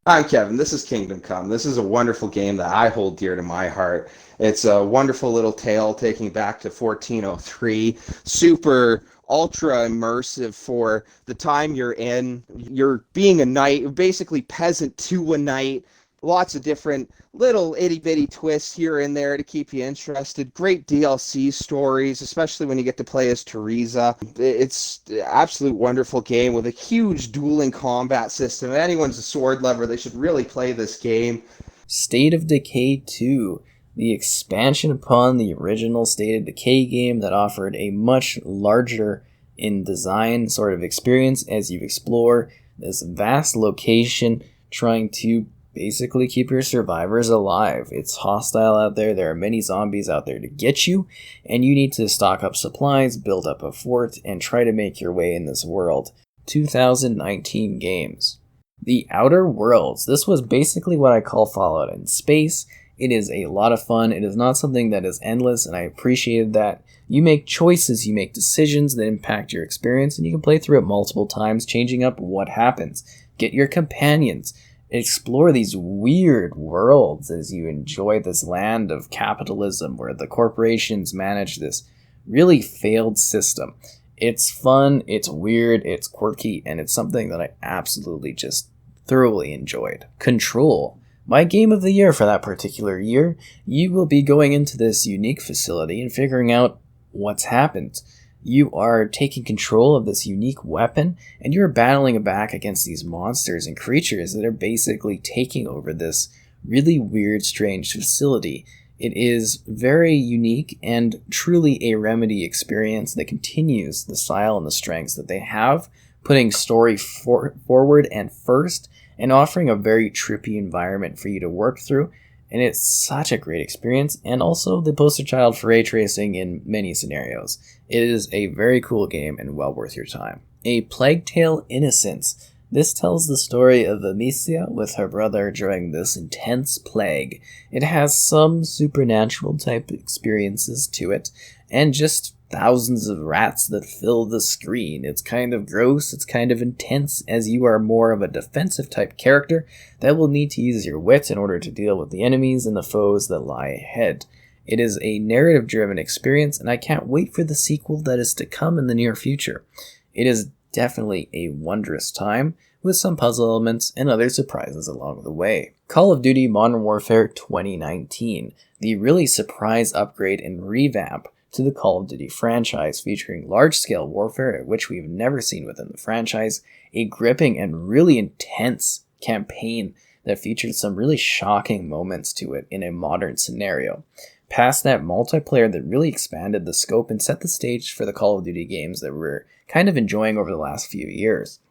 I'm Kevin. This is Kingdom Come. This is a wonderful game that I hold dear to my heart. It's a wonderful little tale taking back to 1403. Super ultra immersive for the time you're in. You're being a knight, basically peasant to a knight, Lots of different little itty-bitty twists here and there to keep you interested. Great DLC stories, especially when you get to play as Teresa. It's an absolute wonderful game with a huge dueling combat system. If anyone's a sword lover, they should really play this game. State of Decay 2, the expansion upon the original State of Decay game that offered a much larger in design sort of experience as you explore this vast location trying to basically keep your survivors alive. It's hostile out there. There are many zombies out there to get you, and you need to stock up supplies, build up a fort, and try to make your way in this world. 2019 games. The Outer Worlds. This was basically what I call Fallout in space. It is a lot of fun. It is not something that is endless, and I appreciated that. You make choices, you make decisions that impact your experience, and you can play through it multiple times, changing up what happens. Get your companions. Explore these weird worlds as you enjoy this land of capitalism where the corporations manage this really failed system. It's fun, it's weird, it's quirky, and it's something that I absolutely just thoroughly enjoyed. Control. My game of the year for that particular year, you will be going into this unique facility and figuring out what's happened. You are taking control of this unique weapon, and you're battling back against these monsters and creatures that are basically taking over this really weird, strange facility. It is very unique and truly a Remedy experience that continues the style and the strengths that they have, putting story forward and first, and offering a very trippy environment for you to work through. And it's such a great experience, and also the poster child for ray tracing in many scenarios. It is a very cool game and well worth your time. A Plague Tale: Innocence. This tells the story of Amicia with her brother during this intense plague. It has some supernatural type experiences to it, and just thousands of rats that fill the screen. It's kind of gross, it's kind of intense, as you are more of a defensive type character that will need to use your wit in order to deal with the enemies and the foes that lie ahead. It is a narrative-driven experience, and I can't wait for the sequel that is to come in the near future. It is definitely a wondrous time, with some puzzle elements and other surprises along the way. Call of Duty Modern Warfare 2019, the really surprise upgrade and revamp to the Call of Duty franchise, featuring large-scale warfare at which we've never seen within the franchise, a gripping and really intense campaign that featured some really shocking moments to it in a modern scenario. Past that, multiplayer that really expanded the scope and set the stage for the Call of Duty games that we're kind of enjoying over the last few years.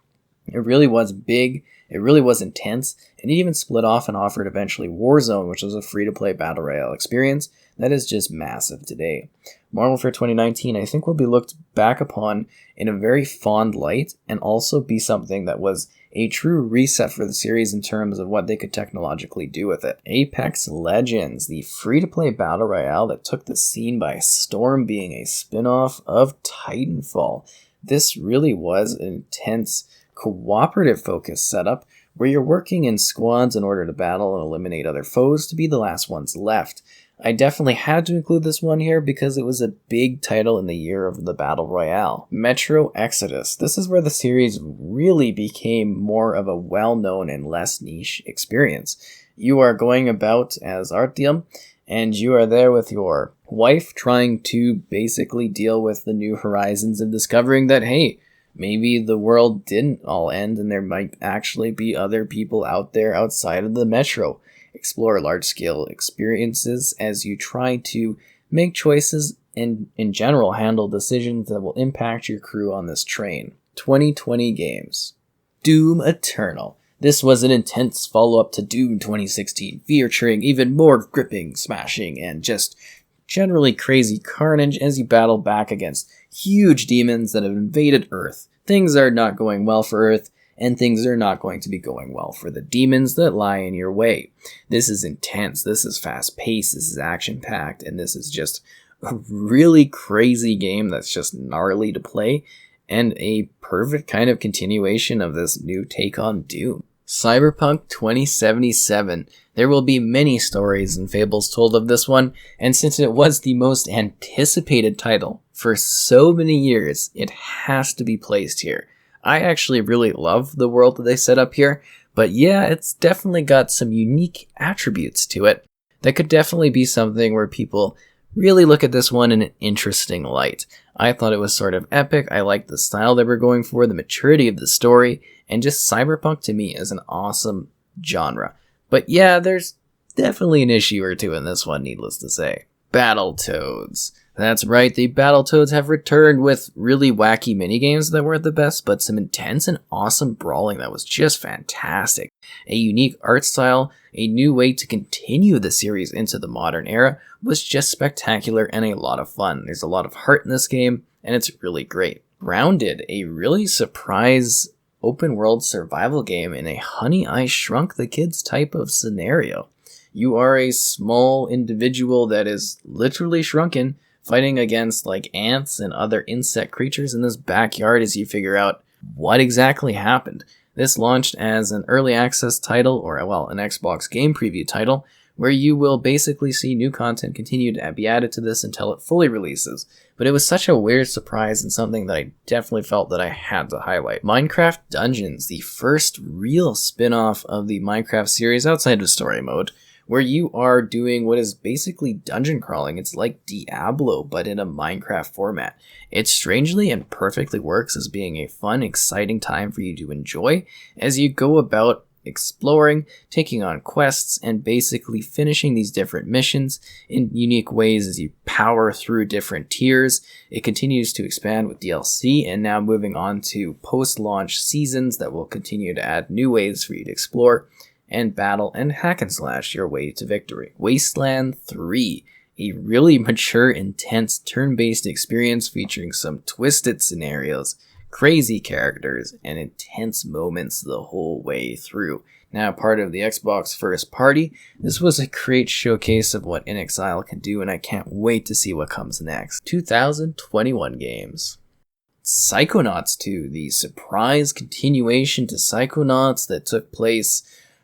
It really was big, it really was intense, and it even split off and offered eventually Warzone, which was a free-to-play battle royale experience that is just massive today. Modern Warfare 2019, I think, will be looked back upon in a very fond light, and also be something that was a true reset for the series in terms of what they could technologically do with it. Apex Legends, the free-to-play battle royale that took the scene by storm, being a spin-off of Titanfall. This really was an intense cooperative focused setup where you're working in squads in order to battle and eliminate other foes to be the last ones left. I definitely had to include this one here because it was a big title in the year of the Battle Royale. Metro Exodus. This is where the series really became more of a well-known and less niche experience. You are going about as Artyom, and you are there with your wife trying to basically deal with the new horizons of discovering that, hey, maybe the world didn't all end and there might actually be other people out there outside of the metro. Explore large-scale experiences as you try to make choices and, in general, handle decisions that will impact your crew on this train. 2020 games. Doom Eternal. This was an intense follow-up to Doom 2016, featuring even more gripping, smashing, and just generally crazy carnage as you battle back against huge demons that have invaded Earth. Things are not going well for Earth, and things are not going to be going well for the demons that lie in your way. This is intense, this is fast-paced, this is action-packed, and this is just a really crazy game that's just gnarly to play, and a perfect kind of continuation of this new take on Doom. Cyberpunk 2077. There will be many stories and fables told of this one, and since it was the most anticipated title for so many years, it has to be placed here. I actually really love the world that they set up here, But yeah, it's definitely got some unique attributes to it that could definitely be something where people really look at this one in an interesting light. I thought it was sort of epic. I liked the style they were going for, the maturity of the story, and just cyberpunk to me is an awesome genre. But yeah, there's definitely an issue or two in this one, needless to say. Battletoads. That's right, the Battletoads have returned with really wacky minigames that weren't the best, but some intense and awesome brawling that was just fantastic. A unique art style, a new way to continue the series into the modern era was just spectacular and a lot of fun. There's a lot of heart in this game, and it's really great. Grounded, a really surprise open world survival game in a Honey, I Shrunk the Kids type of scenario. You are a small individual that is literally shrunken, fighting against like ants and other insect creatures in this backyard as you figure out what exactly happened. This launched as an early access title, or well, an Xbox game preview title, where you will basically see new content continue to be added to this until it fully releases. But it was such a weird surprise and something that I definitely felt that I had to highlight. Minecraft Dungeons, the first real spin-off of the Minecraft series outside of story mode, where you are doing what is basically dungeon crawling. It's like Diablo, but in a Minecraft format. It strangely and perfectly works as being a fun, exciting time for you to enjoy as you go about exploring, taking on quests, and basically finishing these different missions in unique ways as you power through different tiers. It continues to expand with DLC and now moving on to post-launch seasons that will continue to add new ways for you to explore and battle and hack and slash your way to victory. Wasteland 3, a really mature, intense, turn-based experience featuring some twisted scenarios, crazy characters, and intense moments the whole way through. Now part of the Xbox first party, this was a great showcase of what inXile can do, and I can't wait to see what comes next. 2021 games. Psychonauts 2, the surprise continuation to Psychonauts that took place,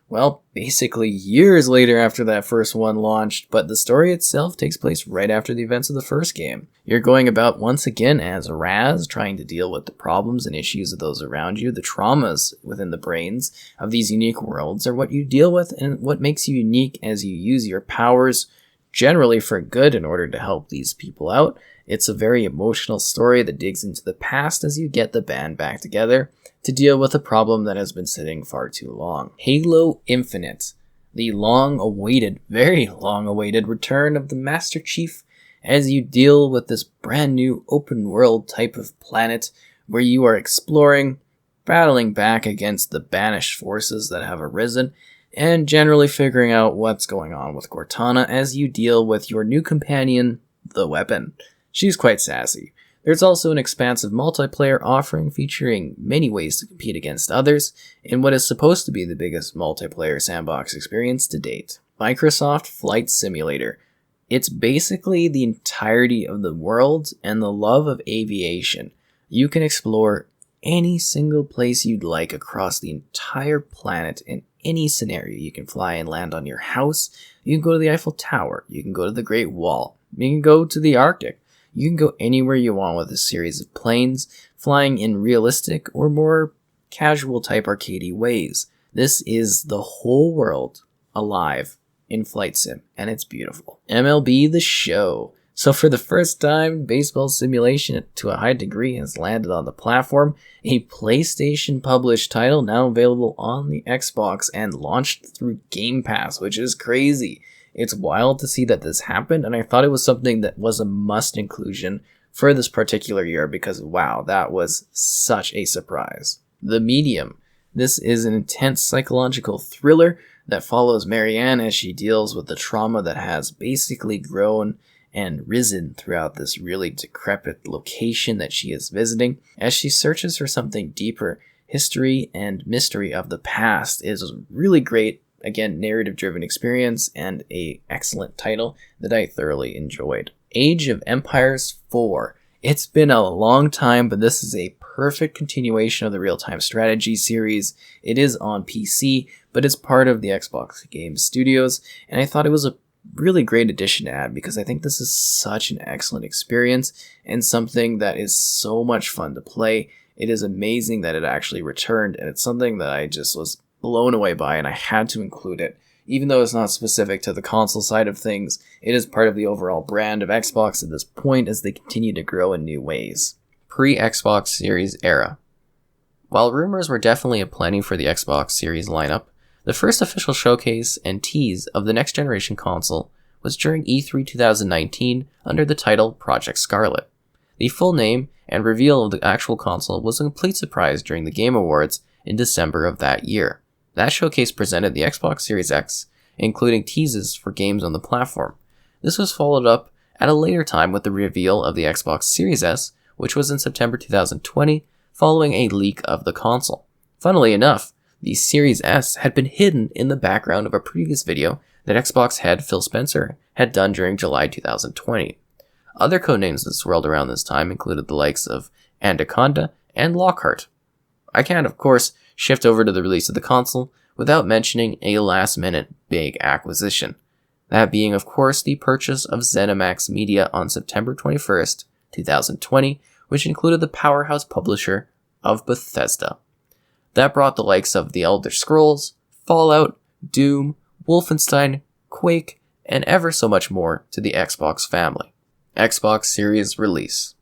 well, basically years later after that first one launched, but the story itself takes place right after the events of the first game. You're going about once again as Raz, trying to deal with the problems and issues of those around you. The traumas within the brains of these unique worlds are what you deal with and what makes you unique as you use your powers generally for good in order to help these people out. It's a very emotional story that digs into the past as you get the band back together to deal with a problem that has been sitting far too long. Halo Infinite, the long-awaited, very long-awaited return of the Master Chief as you deal with this brand new open-world type of planet where you are exploring, battling back against the banished forces that have arisen, and generally figuring out what's going on with Cortana as you deal with your new companion, the Weapon. She's quite sassy. There's also an expansive multiplayer offering featuring many ways to compete against others in what is supposed to be the biggest multiplayer sandbox experience to date. Microsoft Flight Simulator. It's basically the entirety of the world and the love of aviation. You can explore any single place you'd like across the entire planet in any scenario. You can fly and land on your house, you can go to the Eiffel Tower, you can go to the Great Wall, you can go to the Arctic. You can go anywhere you want with a series of planes, flying in realistic or more casual type arcadey ways. This is the whole world alive in Flight Sim, and it's beautiful. MLB The Show. So for the first time, baseball simulation to a high degree has landed on the platform. A PlayStation published title now available on the Xbox and launched through Game Pass, which is crazy. It's wild to see that this happened, and I thought it was something that was a must inclusion for this particular year because, wow, that was such a surprise. The Medium. This is an intense psychological thriller that follows Marianne as she deals with the trauma that has basically grown and risen throughout this really decrepit location that she is visiting. As she searches for something deeper, history and mystery of the past is really great. Again, narrative-driven experience and a excellent title that I thoroughly enjoyed. Age of Empires 4. It's been a long time, but this is a perfect continuation of the real-time strategy series. It is on PC, but it's part of the Xbox Game Studios, and I thought it was a really great addition to add because I think this is such an excellent experience and something that is so much fun to play. It is amazing that it actually returned, and it's something that I just was blown away by, and I had to include it. Even though it's not specific to the console side of things, it is part of the overall brand of Xbox at this point as they continue to grow in new ways. Pre-Xbox Series era. While rumors were definitely aplenty for the Xbox Series lineup, the first official showcase and tease of the next generation console was during E3 2019 under the title Project Scarlet. The full name and reveal of the actual console was a complete surprise during the Game Awards in December of that year. That showcase presented the Xbox Series X, including teases for games on the platform. This was followed up at a later time with the reveal of the Xbox Series S, which was in September 2020, following a leak of the console. Funnily enough, the Series S had been hidden in the background of a previous video that Xbox head Phil Spencer had done during July 2020. Other codenames that swirled around this time included the likes of Anaconda and Lockhart. I can't, of course, shift over to the release of the console without mentioning a last-minute big acquisition. That being, of course, the purchase of ZeniMax Media on September 21st, 2020, which included the powerhouse publisher of Bethesda. That brought the likes of The Elder Scrolls, Fallout, Doom, Wolfenstein, Quake, and ever so much more to the Xbox family. Xbox Series release.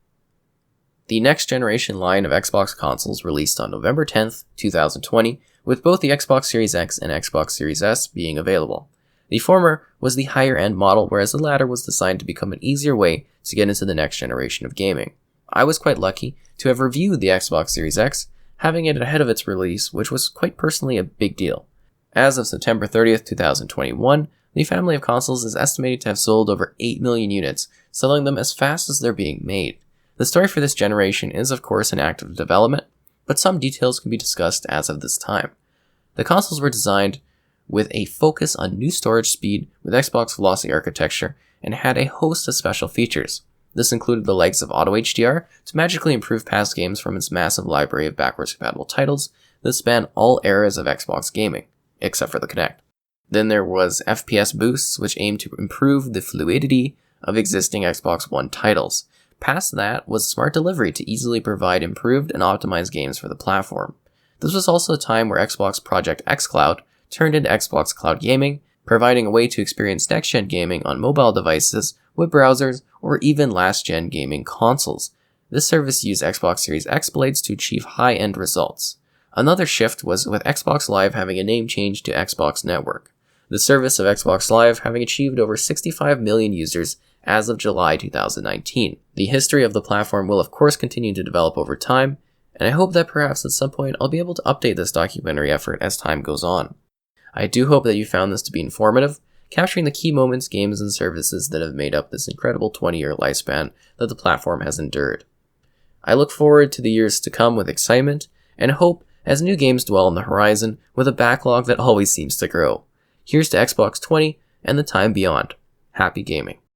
The next generation line of Xbox consoles released on November 10th, 2020, with both the Xbox Series X and Xbox Series S being available. The former was the higher end model, whereas the latter was designed to become an easier way to get into the next generation of gaming. I was quite lucky to have reviewed the Xbox Series X, having it ahead of its release, which was quite personally a big deal. As of September 30th, 2021, the family of consoles is estimated to have sold over 8 million units, selling them as fast as they're being made. The story for this generation is of course in active development, but some details can be discussed as of this time. The consoles were designed with a focus on new storage speed with Xbox Velocity architecture and had a host of special features. This included the likes of Auto HDR to magically improve past games from its massive library of backwards compatible titles that span all eras of Xbox gaming, except for the Kinect. Then there was FPS boosts, which aimed to improve the fluidity of existing Xbox One titles. Past that was smart delivery to easily provide improved and optimized games for the platform. This was also a time where Xbox Project xCloud turned into Xbox Cloud Gaming, providing a way to experience next-gen gaming on mobile devices, web browsers, or even last-gen gaming consoles. This service used Xbox Series X blades to achieve high-end results. Another shift was with Xbox Live having a name change to Xbox Network. The service of Xbox Live having achieved over 65 million users as of July 2019. The history of the platform will of course continue to develop over time, and I hope that perhaps at some point I'll be able to update this documentary effort as time goes on. I do hope that you found this to be informative, capturing the key moments, games, and services that have made up this incredible 20-year lifespan that the platform has endured. I look forward to the years to come with excitement, and hope as new games dwell on the horizon with a backlog that always seems to grow. Here's to Xbox 20 and the time beyond. Happy gaming.